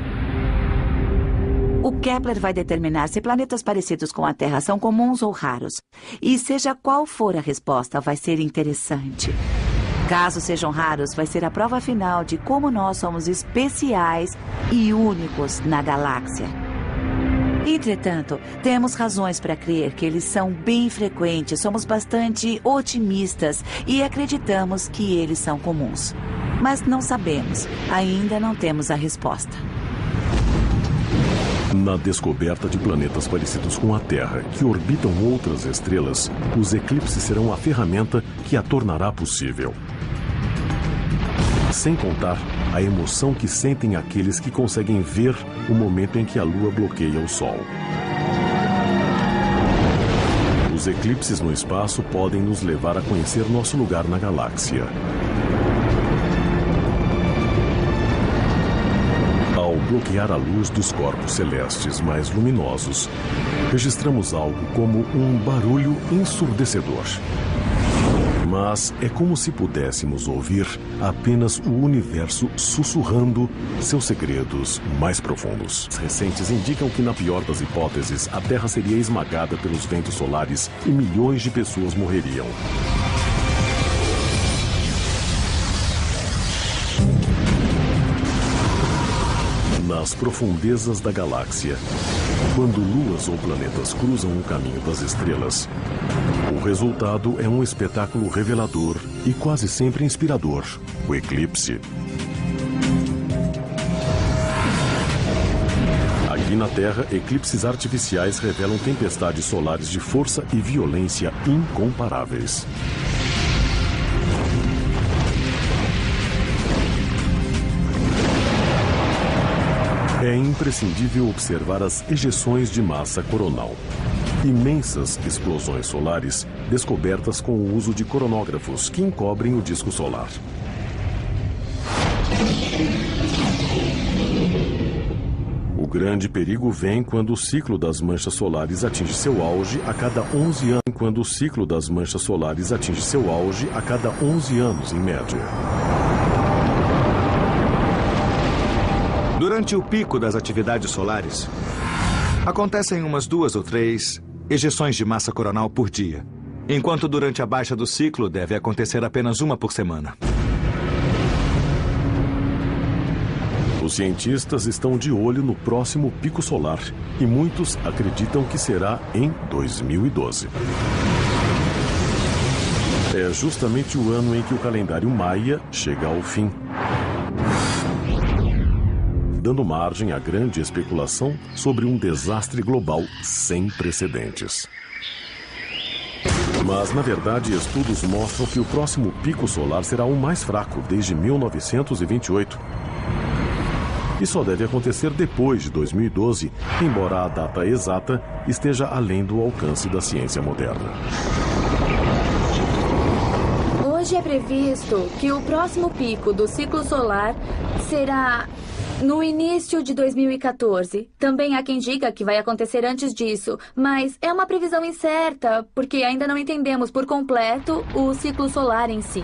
O Kepler vai determinar se planetas parecidos com a Terra são comuns ou raros. E seja qual for a resposta, vai ser interessante. Caso sejam raros, vai ser a prova final de como nós somos especiais e únicos na galáxia. Entretanto, temos razões para crer que eles são bem frequentes, somos bastante otimistas e acreditamos que eles são comuns. Mas não sabemos, ainda não temos a resposta. Na descoberta de planetas parecidos com a Terra, que orbitam outras estrelas, os eclipses serão a ferramenta que a tornará possível. Sem contar a emoção que sentem aqueles que conseguem ver o momento em que a Lua bloqueia o Sol. Os eclipses no espaço podem nos levar a conhecer nosso lugar na galáxia. Ao bloquear a luz dos corpos celestes mais luminosos, registramos algo como um barulho ensurdecedor. Mas é como se pudéssemos ouvir apenas o universo sussurrando seus segredos mais profundos. Os recentes indicam que, na pior das hipóteses, a Terra seria esmagada pelos ventos solares e milhões de pessoas morreriam. Nas profundezas da galáxia, quando luas ou planetas cruzam o caminho das estrelas, o resultado é um espetáculo revelador e quase sempre inspirador, o eclipse. Aqui na Terra, eclipses artificiais revelam tempestades solares de força e violência incomparáveis. É imprescindível observar as ejeções de massa coronal. Imensas explosões solares descobertas com o uso de coronógrafos que encobrem o disco solar. O grande perigo vem quando o ciclo das manchas solares atinge seu auge a cada 11 anos. Quando o ciclo das manchas solares atinge seu auge a cada 11 anos, em média. Durante o pico das atividades solares, acontecem umas 2 ou 3 ejeções de massa coronal por dia, enquanto durante a baixa do ciclo deve acontecer apenas uma por semana. Os cientistas estão de olho no próximo pico solar e muitos acreditam que será em 2012. É justamente o ano em que o calendário maia chega ao fim, dando margem à grande especulação sobre um desastre global sem precedentes. Mas, na verdade, estudos mostram que o próximo pico solar será o mais fraco desde 1928. E só deve acontecer depois de 2012, embora a data exata esteja além do alcance da ciência moderna. Hoje é previsto que o próximo pico do ciclo solar será no início de 2014. Também há quem diga que vai acontecer antes disso, mas é uma previsão incerta, porque ainda não entendemos por completo o ciclo solar em si.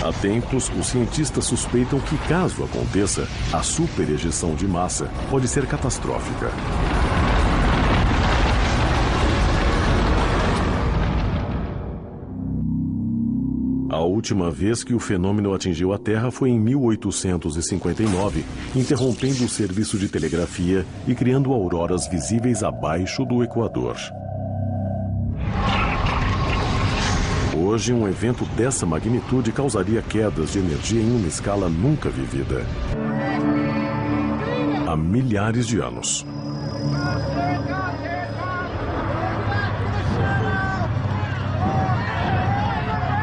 Há tempos, os cientistas suspeitam que, caso aconteça, a superejeção de massa pode ser catastrófica. A última vez que o fenômeno atingiu a Terra foi em 1859, interrompendo o serviço de telegrafia e criando auroras visíveis abaixo do Equador. Hoje, um evento dessa magnitude causaria quedas de energia em uma escala nunca vivida. Há milhares de anos.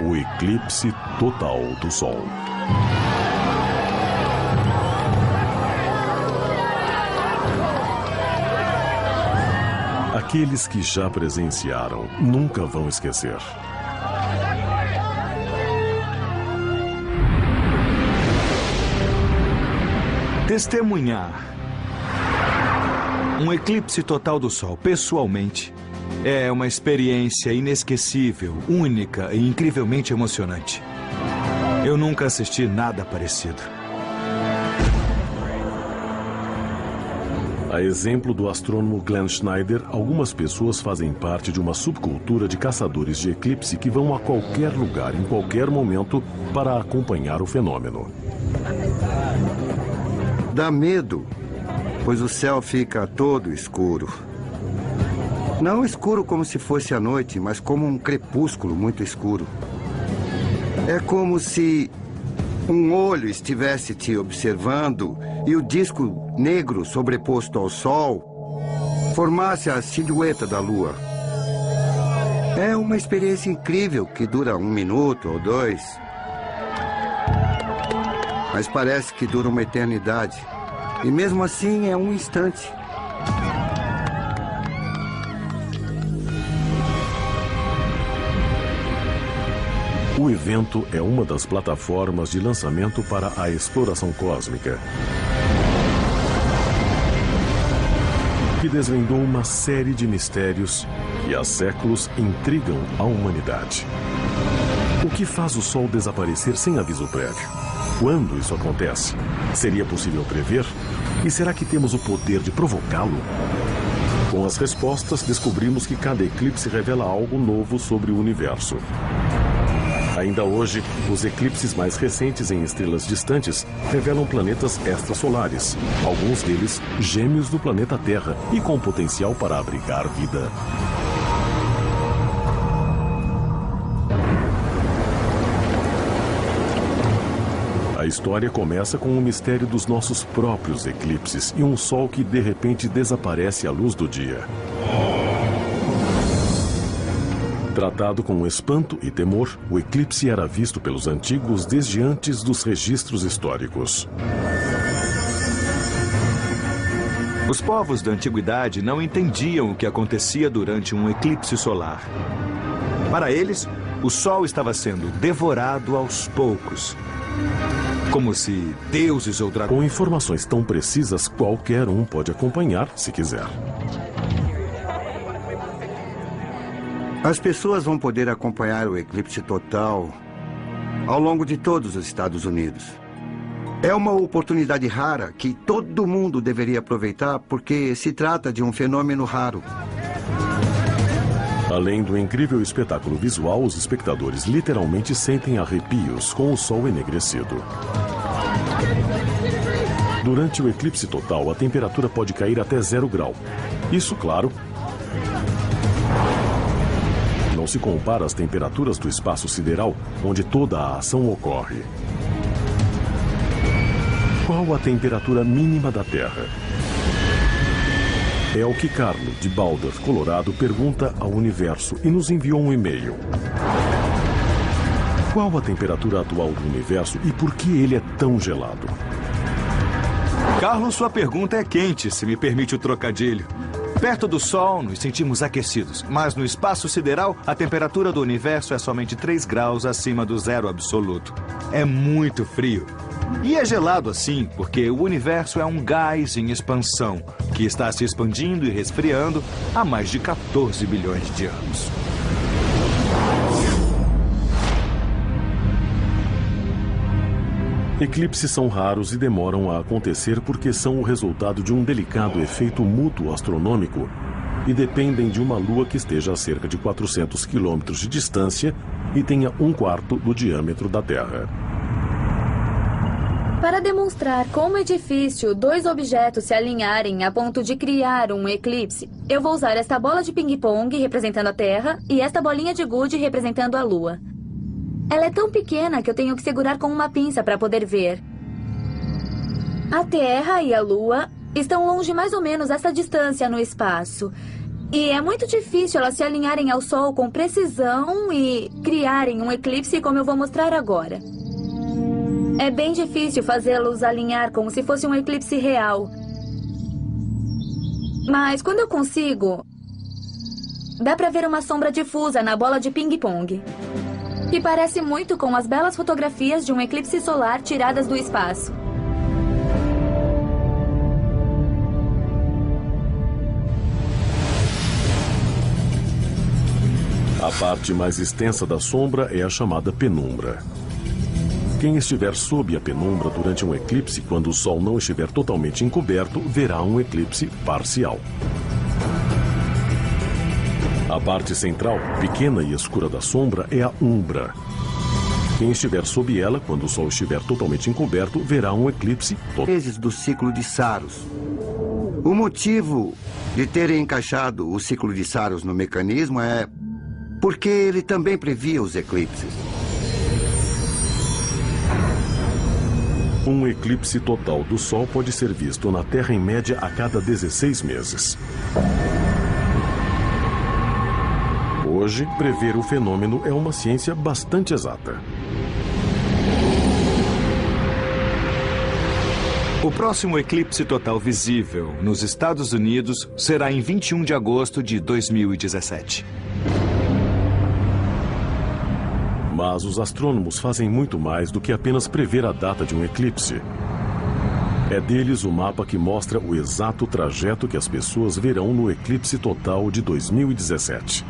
O eclipse total do Sol. Aqueles que já presenciaram nunca vão esquecer. Testemunhar um eclipse total do Sol, pessoalmente, é uma experiência inesquecível, única e incrivelmente emocionante. Eu nunca assisti nada parecido. A exemplo do astrônomo Glenn Schneider, algumas pessoas fazem parte de uma subcultura de caçadores de eclipse que vão a qualquer lugar, em qualquer momento, para acompanhar o fenômeno. Dá medo, pois o céu fica todo escuro. Não escuro como se fosse a noite, mas como um crepúsculo muito escuro. É como se um olho estivesse te observando e o disco negro sobreposto ao sol formasse a silhueta da lua. É uma experiência incrível que dura 1 minuto ou 2. Mas parece que dura uma eternidade. E mesmo assim é um instante. O evento é uma das plataformas de lançamento para a exploração cósmica, que desvendou uma série de mistérios que há séculos intrigam a humanidade. O que faz o Sol desaparecer sem aviso prévio? Quando isso acontece? Seria possível prever? E será que temos o poder de provocá-lo? Com as respostas, descobrimos que cada eclipse revela algo novo sobre o universo. Ainda hoje, os eclipses mais recentes em estrelas distantes revelam planetas extrasolares, alguns deles gêmeos do planeta Terra e com potencial para abrigar vida. A história começa com o mistério dos nossos próprios eclipses e um sol que de repente desaparece à luz do dia. Tratado com espanto e temor, o eclipse era visto pelos antigos desde antes dos registros históricos. Os povos da antiguidade não entendiam o que acontecia durante um eclipse solar. Para eles, o Sol estava sendo devorado aos poucos. Como se deuses ou dragões... Com informações tão precisas, qualquer um pode acompanhar, se quiser. As pessoas vão poder acompanhar o eclipse total ao longo de todos os Estados Unidos. É uma oportunidade rara que todo mundo deveria aproveitar porque se trata de um fenômeno raro. Além do incrível espetáculo visual, os espectadores literalmente sentem arrepios com o sol enegrecido. Durante o eclipse total, a temperatura pode cair até 0 grau. Isso, claro, não se compara às temperaturas do espaço sideral, onde toda a ação ocorre. Qual a temperatura mínima da Terra? É o que Carlo, de Boulder, Colorado, pergunta ao universo e nos enviou um e-mail. Qual a temperatura atual do universo e por que ele é tão gelado? Carlos, sua pergunta é quente, se me permite o trocadilho. Perto do Sol, nos sentimos aquecidos, mas no espaço sideral, a temperatura do universo é somente 3 graus acima do zero absoluto. É muito frio. E é gelado assim porque o universo é um gás em expansão, que está se expandindo e resfriando há mais de 14 bilhões de anos. Eclipses são raros e demoram a acontecer porque são o resultado de um delicado efeito mútuo astronômico e dependem de uma lua que esteja a cerca de 400 quilômetros de distância e tenha 1/4 do diâmetro da Terra. Para demonstrar como é difícil dois objetos se alinharem a ponto de criar um eclipse, eu vou usar esta bola de ping-pong representando a Terra e esta bolinha de gude representando a Lua. Ela é tão pequena que eu tenho que segurar com uma pinça para poder ver. A Terra e a Lua estão longe mais ou menos essa distância no espaço. E é muito difícil elas se alinharem ao Sol com precisão e criarem um eclipse como eu vou mostrar agora. É bem difícil fazê-los alinhar como se fosse um eclipse real. Mas quando eu consigo, dá para ver uma sombra difusa na bola de ping-pong. Que parece muito com as belas fotografias de um eclipse solar tiradas do espaço. A parte mais extensa da sombra é a chamada penumbra. Quem estiver sob a penumbra durante um eclipse, quando o Sol não estiver totalmente encoberto, verá um eclipse parcial. A parte central, pequena e escura da sombra, é a umbra. Quem estiver sob ela, quando o Sol estiver totalmente encoberto, verá um eclipse total. Vezes do ciclo de Saros. O motivo de terem encaixado o ciclo de Saros no mecanismo é porque ele também previa os eclipses. Um eclipse total do Sol pode ser visto na Terra em média a cada 16 meses. Hoje, prever o fenômeno é uma ciência bastante exata. O próximo eclipse total visível nos Estados Unidos será em 21 de agosto de 2017. Mas os astrônomos fazem muito mais do que apenas prever a data de um eclipse. É deles o mapa que mostra o exato trajeto que as pessoas verão no eclipse total de 2017.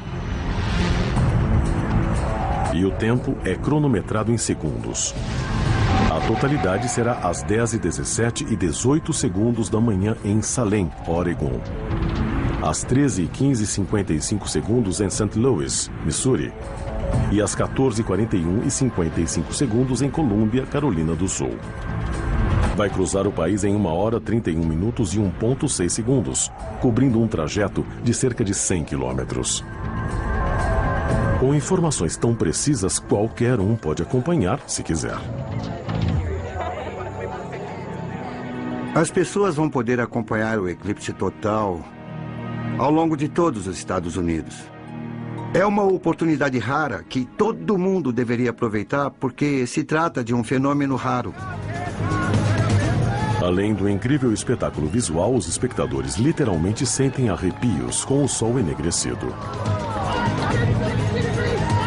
E o tempo é cronometrado em segundos. A totalidade será às 10h17 e 18 segundos da manhã em Salem, Oregon. Às 13h15 e 55 segundos em St. Louis, Missouri. E às 14h41 e 55 segundos em Colômbia, Carolina do Sul. Vai cruzar o país em 1 hora, 31 minutos e 1,6 segundos, cobrindo um trajeto de cerca de 100 quilômetros. Com informações tão precisas, qualquer um pode acompanhar, se quiser. As pessoas vão poder acompanhar o eclipse total ao longo de todos os Estados Unidos. É uma oportunidade rara que todo mundo deveria aproveitar porque se trata de um fenômeno raro. Além do incrível espetáculo visual, os espectadores literalmente sentem arrepios com o sol enegrecido.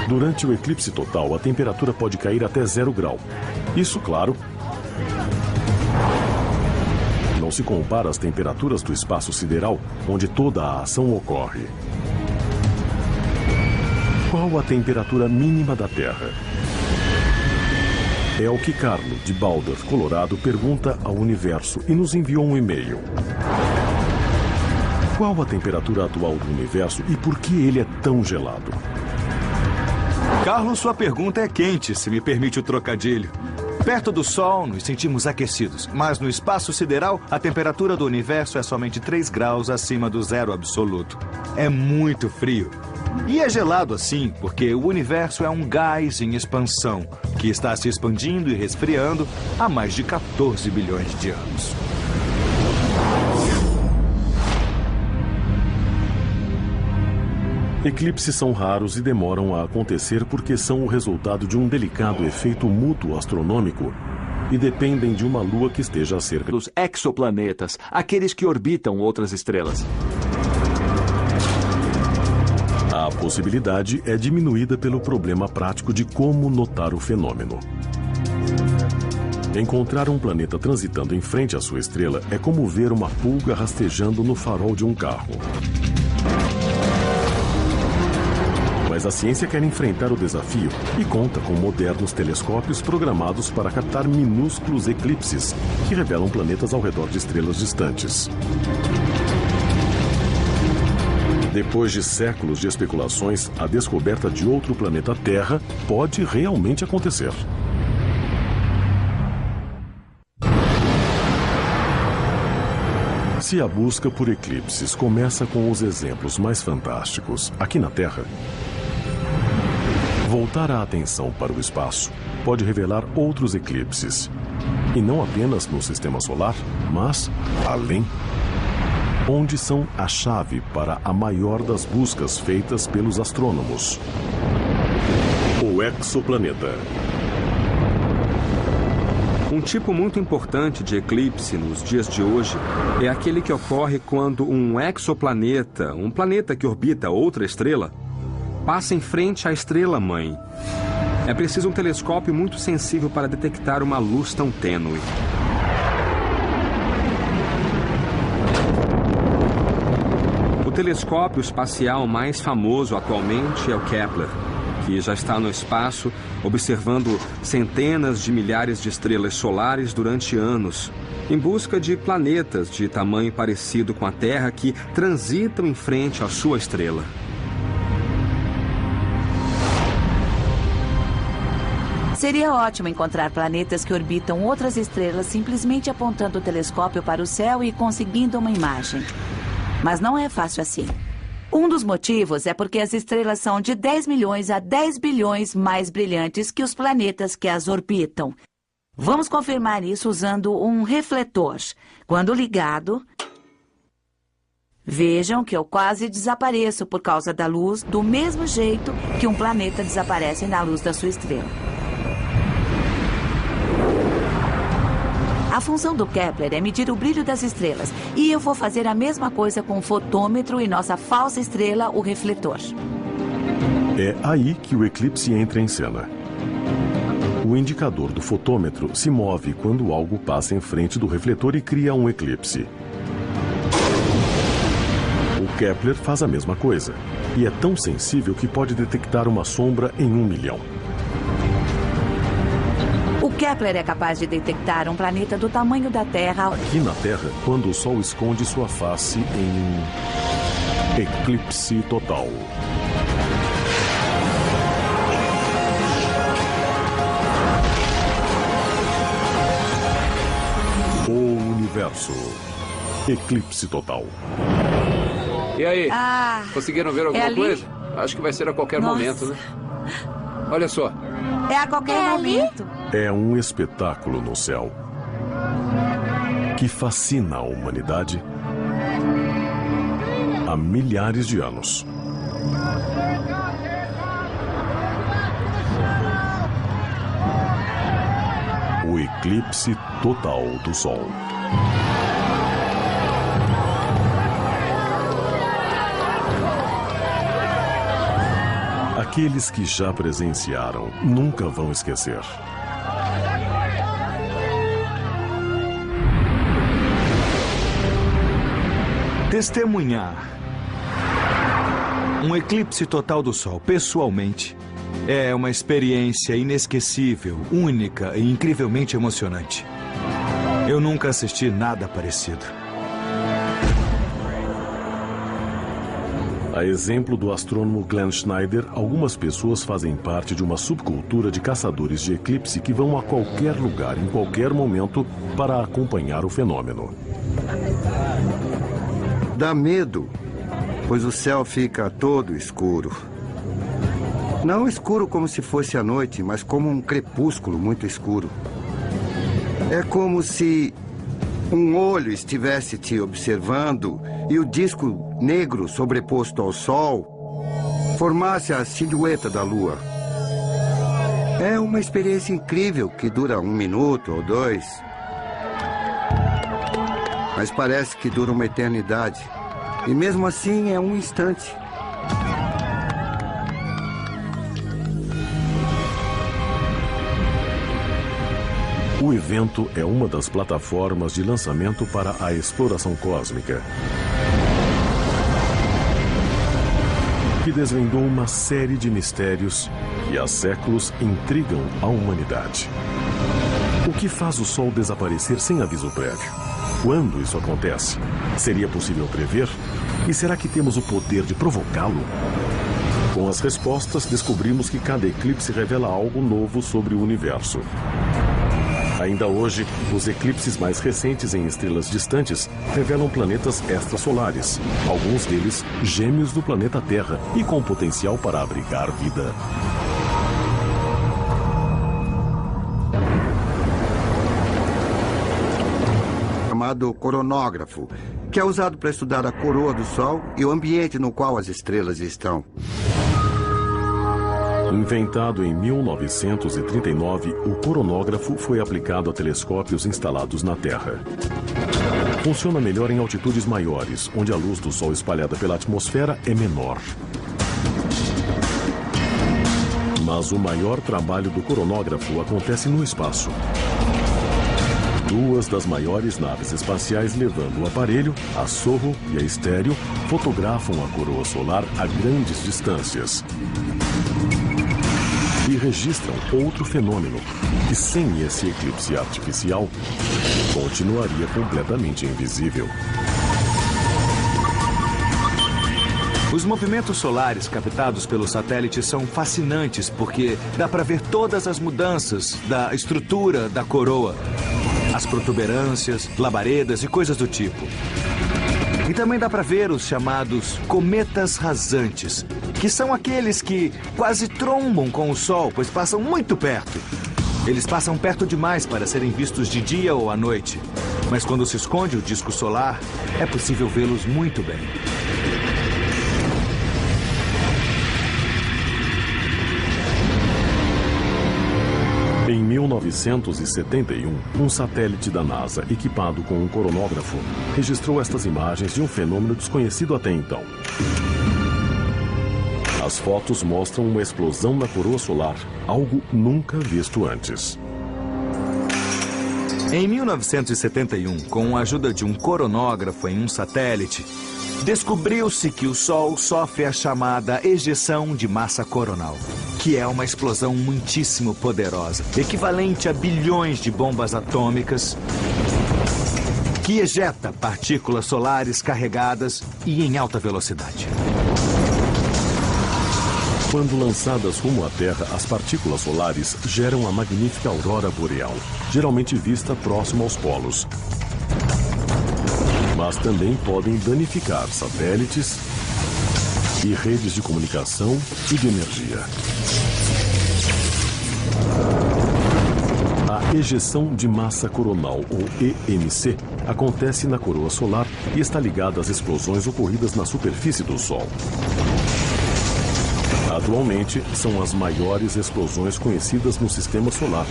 Durante o eclipse total, a temperatura pode cair até 0 grau. Isso, claro, não se compara às temperaturas do espaço sideral, onde toda a ação ocorre. Qual a temperatura mínima da Terra? É o que Carlo, de Boulder, Colorado, pergunta ao universo e nos enviou um e-mail. Qual a temperatura atual do universo e por que ele é tão gelado? Carlos, sua pergunta é quente, se me permite o trocadilho. Perto do Sol, nos sentimos aquecidos, mas no espaço sideral, a temperatura do universo é somente 3 graus acima do zero absoluto. É muito frio. E é gelado assim, porque o universo é um gás em expansão, que está se expandindo e resfriando há mais de 14 bilhões de anos. Eclipses são raros e demoram a acontecer porque são o resultado de um delicado efeito mútuo astronômico e dependem de uma lua que esteja a cerca dos exoplanetas, aqueles que orbitam outras estrelas. A possibilidade é diminuída pelo problema prático de como notar o fenômeno. Encontrar um planeta transitando em frente à sua estrela é como ver uma pulga rastejando no farol de um carro. Mas a ciência quer enfrentar o desafio e conta com modernos telescópios programados para captar minúsculos eclipses que revelam planetas ao redor de estrelas distantes. Depois de séculos de especulações, a descoberta de outro planeta Terra pode realmente acontecer. Se a busca por eclipses começa com os exemplos mais fantásticos aqui na Terra, voltar a atenção para o espaço pode revelar outros eclipses. E não apenas no sistema solar, mas além. Onde são a chave para a maior das buscas feitas pelos astrônomos. O exoplaneta. Um tipo muito importante de eclipse nos dias de hoje é aquele que ocorre quando um exoplaneta, um planeta que orbita outra estrela, passa em frente à estrela-mãe. É preciso um telescópio muito sensível para detectar uma luz tão tênue. O telescópio espacial mais famoso atualmente é o Kepler, que já está no espaço observando centenas de milhares de estrelas solares durante anos, em busca de planetas de tamanho parecido com a Terra que transitam em frente à sua estrela. Seria ótimo encontrar planetas que orbitam outras estrelas simplesmente apontando o telescópio para o céu e conseguindo uma imagem. Mas não é fácil assim. Um dos motivos é porque as estrelas são de 10 milhões a 10 bilhões mais brilhantes que os planetas que as orbitam. Vamos confirmar isso usando um refletor. Quando ligado, vejam que eu quase desapareço por causa da luz, do mesmo jeito que um planeta desaparece na luz da sua estrela. A função do Kepler é medir o brilho das estrelas. E eu vou fazer a mesma coisa com o fotômetro e nossa falsa estrela, o refletor. É aí que o eclipse entra em cena. O indicador do fotômetro se move quando algo passa em frente do refletor e cria um eclipse. O Kepler faz a mesma coisa. E é tão sensível que pode detectar uma sombra em 1 milhão. O Kepler é capaz de detectar um planeta do tamanho da Terra. Aqui na Terra, quando o Sol esconde sua face em eclipse total. O universo. Eclipse total. E aí? Conseguiram ver alguma coisa? Acho que vai ser a qualquer momento, né? Olha só. É a qualquer momento. É um espetáculo no céu que fascina a humanidade há milhares de anos. O eclipse total do Sol. Aqueles que já presenciaram nunca vão esquecer. Testemunhar um eclipse total do Sol, pessoalmente, é uma experiência inesquecível, única e incrivelmente emocionante. Eu nunca assisti nada parecido. A exemplo do astrônomo Glenn Schneider, algumas pessoas fazem parte de uma subcultura de caçadores de eclipse que vão a qualquer lugar, em qualquer momento, para acompanhar o fenômeno. Dá medo, pois o céu fica todo escuro. Não escuro como se fosse a noite, mas como um crepúsculo muito escuro. É como se um olho estivesse te observando e o disco negro sobreposto ao sol formasse a silhueta da lua. É uma experiência incrível que dura 1 minuto ou 2. Mas parece que dura uma eternidade. E mesmo assim é um instante. O evento é uma das plataformas de lançamento para a exploração cósmica, que desvendou uma série de mistérios que há séculos intrigam a humanidade. O que faz o Sol desaparecer sem aviso prévio? Quando isso acontece? Seria possível prever? E será que temos o poder de provocá-lo? Com as respostas, descobrimos que cada eclipse revela algo novo sobre o universo. Ainda hoje, os eclipses mais recentes em estrelas distantes revelam planetas extrasolares, alguns deles gêmeos do planeta Terra e com potencial para abrigar vida. Chamado coronógrafo, que é usado para estudar a coroa do Sol e o ambiente no qual as estrelas estão. Inventado em 1939, o coronógrafo foi aplicado a telescópios instalados na Terra. Funciona melhor em altitudes maiores, onde a luz do Sol espalhada pela atmosfera é menor. Mas o maior trabalho do coronógrafo acontece no espaço. 2 das maiores naves espaciais levando o aparelho, a Sorro e a Estéreo, fotografam a coroa solar a grandes distâncias. E registram outro fenômeno, que sem esse eclipse artificial, continuaria completamente invisível. Os movimentos solares captados pelo satélite são fascinantes porque dá para ver todas as mudanças da estrutura da coroa, as protuberâncias, labaredas e coisas do tipo. E também dá para ver os chamados cometas rasantes, que são aqueles que quase trombam com o Sol, pois passam muito perto. Eles passam perto demais para serem vistos de dia ou à noite. Mas quando se esconde o disco solar, é possível vê-los muito bem. Em 1971, um satélite da NASA equipado com um coronógrafo registrou estas imagens de um fenômeno desconhecido até então. As fotos mostram uma explosão na coroa solar, algo nunca visto antes. Em 1971, com a ajuda de um coronógrafo em um satélite, descobriu-se que o Sol sofre a chamada ejeção de massa coronal, que é uma explosão muitíssimo poderosa, equivalente a bilhões de bombas atômicas, que ejeta partículas solares carregadas e em alta velocidade. Quando lançadas rumo à Terra, as partículas solares geram a magnífica aurora boreal, geralmente vista próximo aos polos. Mas também podem danificar satélites e redes de comunicação e de energia. A ejeção de massa coronal, ou EMC, acontece na coroa solar e está ligada às explosões ocorridas na superfície do Sol. Atualmente, são as maiores explosões conhecidas no sistema solar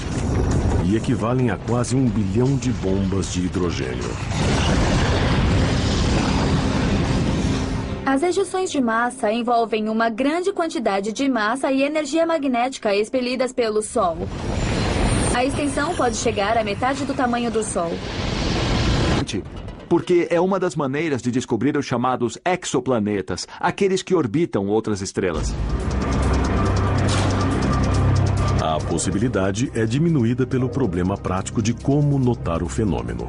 e equivalem a quase 1 bilhão de bombas de hidrogênio. As ejeções de massa envolvem uma grande quantidade de massa e energia magnética expelidas pelo Sol. A extensão pode chegar à metade do tamanho do Sol. Porque é uma das maneiras de descobrir os chamados exoplanetas, aqueles que orbitam outras estrelas. A possibilidade é diminuída pelo problema prático de como notar o fenômeno.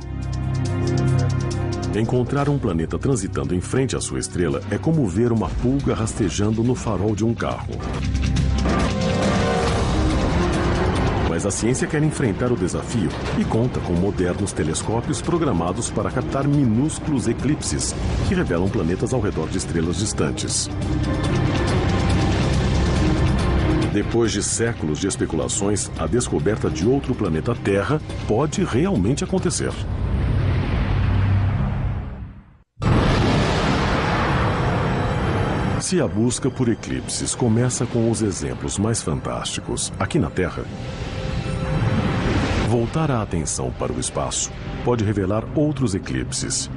Encontrar um planeta transitando em frente à sua estrela é como ver uma pulga rastejando no farol de um carro. Mas a ciência quer enfrentar o desafio e conta com modernos telescópios programados para captar minúsculos eclipses que revelam planetas ao redor de estrelas distantes. Depois de séculos de especulações, a descoberta de outro planeta Terra pode realmente acontecer. Se a busca por eclipses começa com os exemplos mais fantásticos aqui na Terra, voltar a atenção para o espaço pode revelar outros eclipses.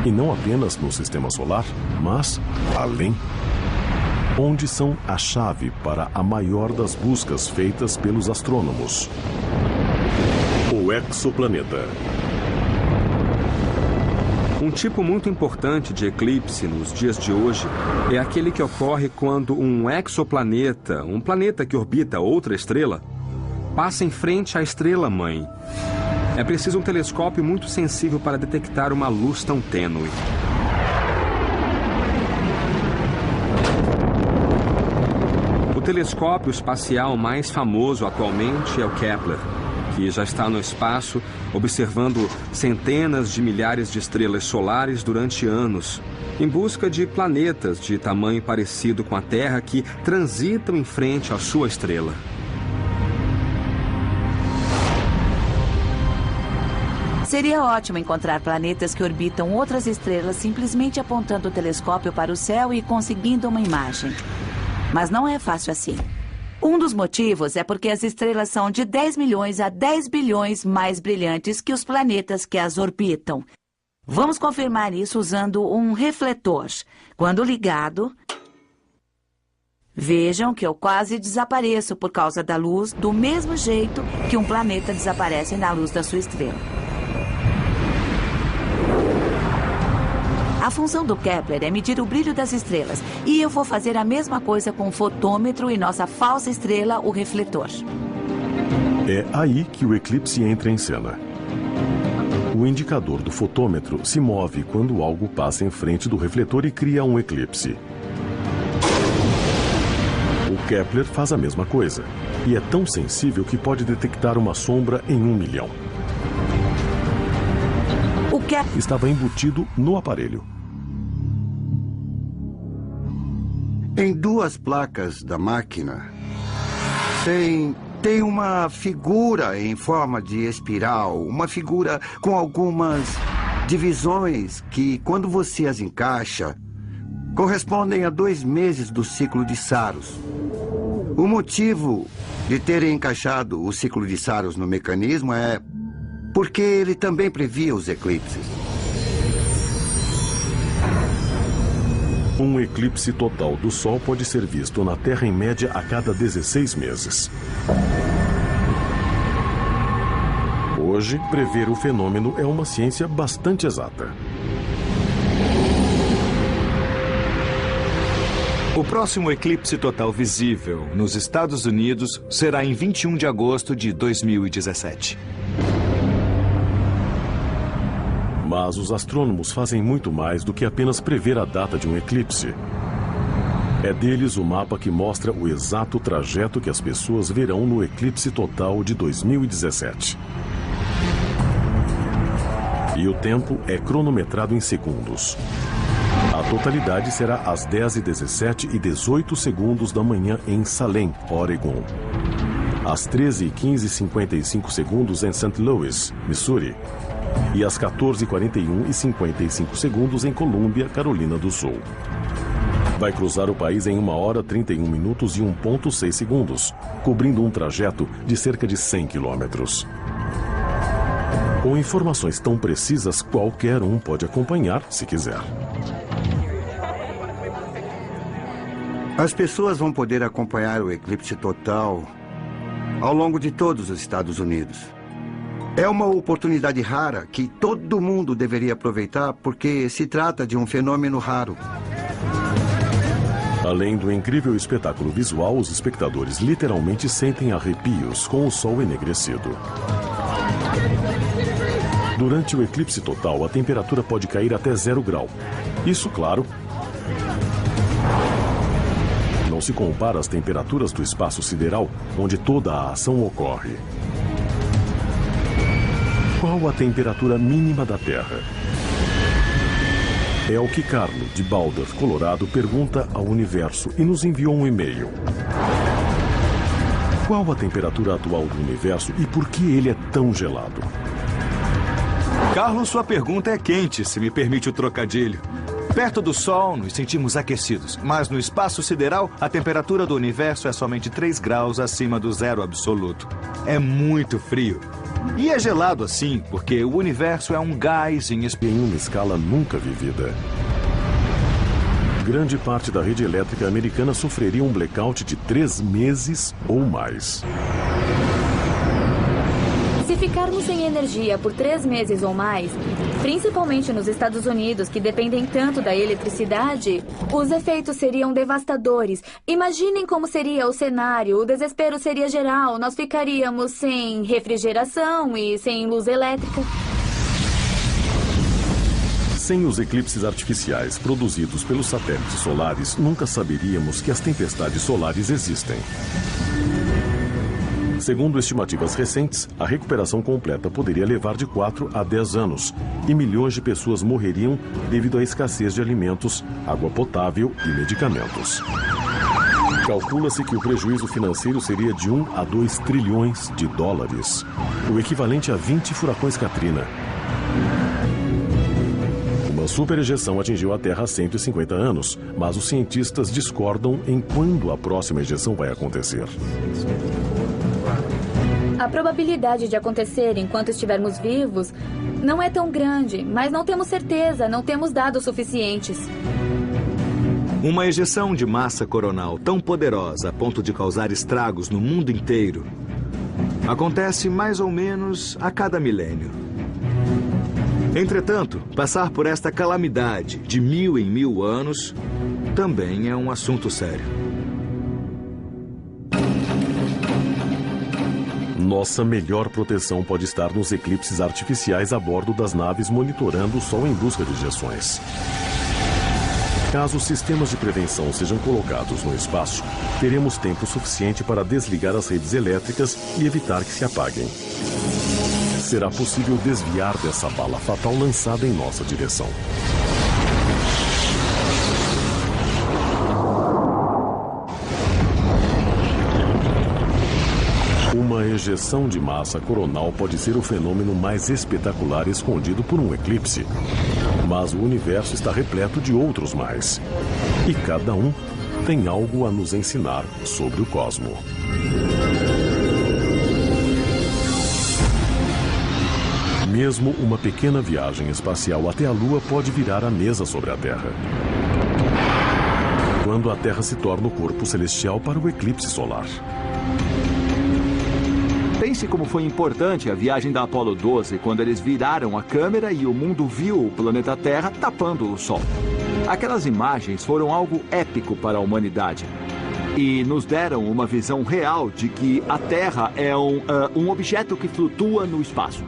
E não apenas no sistema solar, mas além. Onde são a chave para a maior das buscas feitas pelos astrônomos: o exoplaneta. Um tipo muito importante de eclipse nos dias de hoje é aquele que ocorre quando um exoplaneta, um planeta que orbita outra estrela, passa em frente à estrela-mãe. É preciso um telescópio muito sensível para detectar uma luz tão tênue. O telescópio espacial mais famoso atualmente é o Kepler, que já está no espaço observando centenas de milhares de estrelas solares durante anos, em busca de planetas de tamanho parecido com a Terra que transitam em frente à sua estrela. Seria ótimo encontrar planetas que orbitam outras estrelas simplesmente apontando o telescópio para o céu e conseguindo uma imagem. Mas não é fácil assim. Um dos motivos é porque as estrelas são de 10 milhões a 10 bilhões mais brilhantes que os planetas que as orbitam. Vamos confirmar isso usando um refletor. Quando ligado, vejam que eu quase desapareço por causa da luz, do mesmo jeito que um planeta desaparece na luz da sua estrela. A função do Kepler é medir o brilho das estrelas, e eu vou fazer a mesma coisa com o fotômetro e nossa falsa estrela, o refletor. É aí que o eclipse entra em cena. O indicador do fotômetro se move quando algo passa em frente do refletor e cria um eclipse. O Kepler faz a mesma coisa, e é tão sensível que pode detectar uma sombra em 1 milhão. O Kepler estava embutido no aparelho. Em 2 placas da máquina, tem uma figura em forma de espiral, uma figura com algumas divisões que, quando você as encaixa, correspondem a 2 meses do ciclo de Saros. O motivo de terem encaixado o ciclo de Saros no mecanismo é porque ele também previa os eclipses. Um eclipse total do Sol pode ser visto na Terra em média a cada 16 meses. Hoje, prever o fenômeno é uma ciência bastante exata. O próximo eclipse total visível nos Estados Unidos será em 21 de agosto de 2017. Mas os astrônomos fazem muito mais do que apenas prever a data de um eclipse. É deles o mapa que mostra o exato trajeto que as pessoas verão no eclipse total de 2017. E o tempo é cronometrado em segundos. A totalidade será às 10h17 e 18 segundos da manhã em Salem, Oregon. Às 13h15 e 55 segundos em St. Louis, Missouri. E às 14h41 e 55 segundos em Colômbia, Carolina do Sul. Vai cruzar o país em 1 hora, 31 minutos e 1,6 segundos, cobrindo um trajeto de cerca de 100 quilômetros. Com informações tão precisas, qualquer um pode acompanhar se quiser. As pessoas vão poder acompanhar o eclipse total ao longo de todos os Estados Unidos. É uma oportunidade rara que todo mundo deveria aproveitar porque se trata de um fenômeno raro. Além do incrível espetáculo visual, os espectadores literalmente sentem arrepios com o sol enegrecido. Durante o eclipse total, a temperatura pode cair até 0 grau. Isso, claro, não se compara às temperaturas do espaço sideral, onde toda a ação ocorre. Qual a temperatura mínima da Terra? É o que Carlo, de Boulder, Colorado, pergunta ao universo e nos enviou um e-mail. Qual a temperatura atual do universo e por que ele é tão gelado? Carlos, sua pergunta é quente, se me permite o trocadilho. Perto do Sol, nos sentimos aquecidos, mas no espaço sideral, a temperatura do universo é somente 3 graus acima do zero absoluto. É muito frio. E é gelado assim, porque o universo é um gás em uma escala nunca vivida. Grande parte da rede elétrica americana sofreria um blackout de 3 meses ou mais. Se ficarmos sem energia por 3 meses ou mais, principalmente nos Estados Unidos, que dependem tanto da eletricidade, os efeitos seriam devastadores. Imaginem como seria o cenário. O desespero seria geral. Nós ficaríamos sem refrigeração e sem luz elétrica. Sem os eclipses artificiais produzidos pelos satélites solares, nunca saberíamos que as tempestades solares existem. Segundo estimativas recentes, a recuperação completa poderia levar de 4 a 10 anos e milhões de pessoas morreriam devido à escassez de alimentos, água potável e medicamentos. Calcula-se que o prejuízo financeiro seria de 1 a 2 trilhões de dólares, o equivalente a 20 furacões Katrina. Uma superejeção atingiu a Terra há 150 anos, mas os cientistas discordam em quando a próxima ejeção vai acontecer. A probabilidade de acontecer enquanto estivermos vivos não é tão grande, mas não temos certeza, não temos dados suficientes. Uma ejeção de massa coronal tão poderosa a ponto de causar estragos no mundo inteiro acontece mais ou menos a cada milênio. Entretanto, passar por esta calamidade de 1000 em 1000 anos também é um assunto sério. Nossa melhor proteção pode estar nos eclipses artificiais a bordo das naves monitorando o Sol em busca de ejeções. Caso os sistemas de prevenção sejam colocados no espaço, teremos tempo suficiente para desligar as redes elétricas e evitar que se apaguem. Será possível desviar dessa bala fatal lançada em nossa direção. Uma ejeção de massa coronal pode ser o fenômeno mais espetacular escondido por um eclipse. Mas o universo está repleto de outros mais. E cada um tem algo a nos ensinar sobre o cosmo. Mesmo uma pequena viagem espacial até a Lua pode virar a mesa sobre a Terra. Quando a Terra se torna o corpo celestial para o eclipse solar. Pense como foi importante a viagem da Apollo 12 quando eles viraram a câmera e o mundo viu o planeta Terra tapando o Sol. Aquelas imagens foram algo épico para a humanidade e nos deram uma visão real de que a Terra é um objeto que flutua no espaço.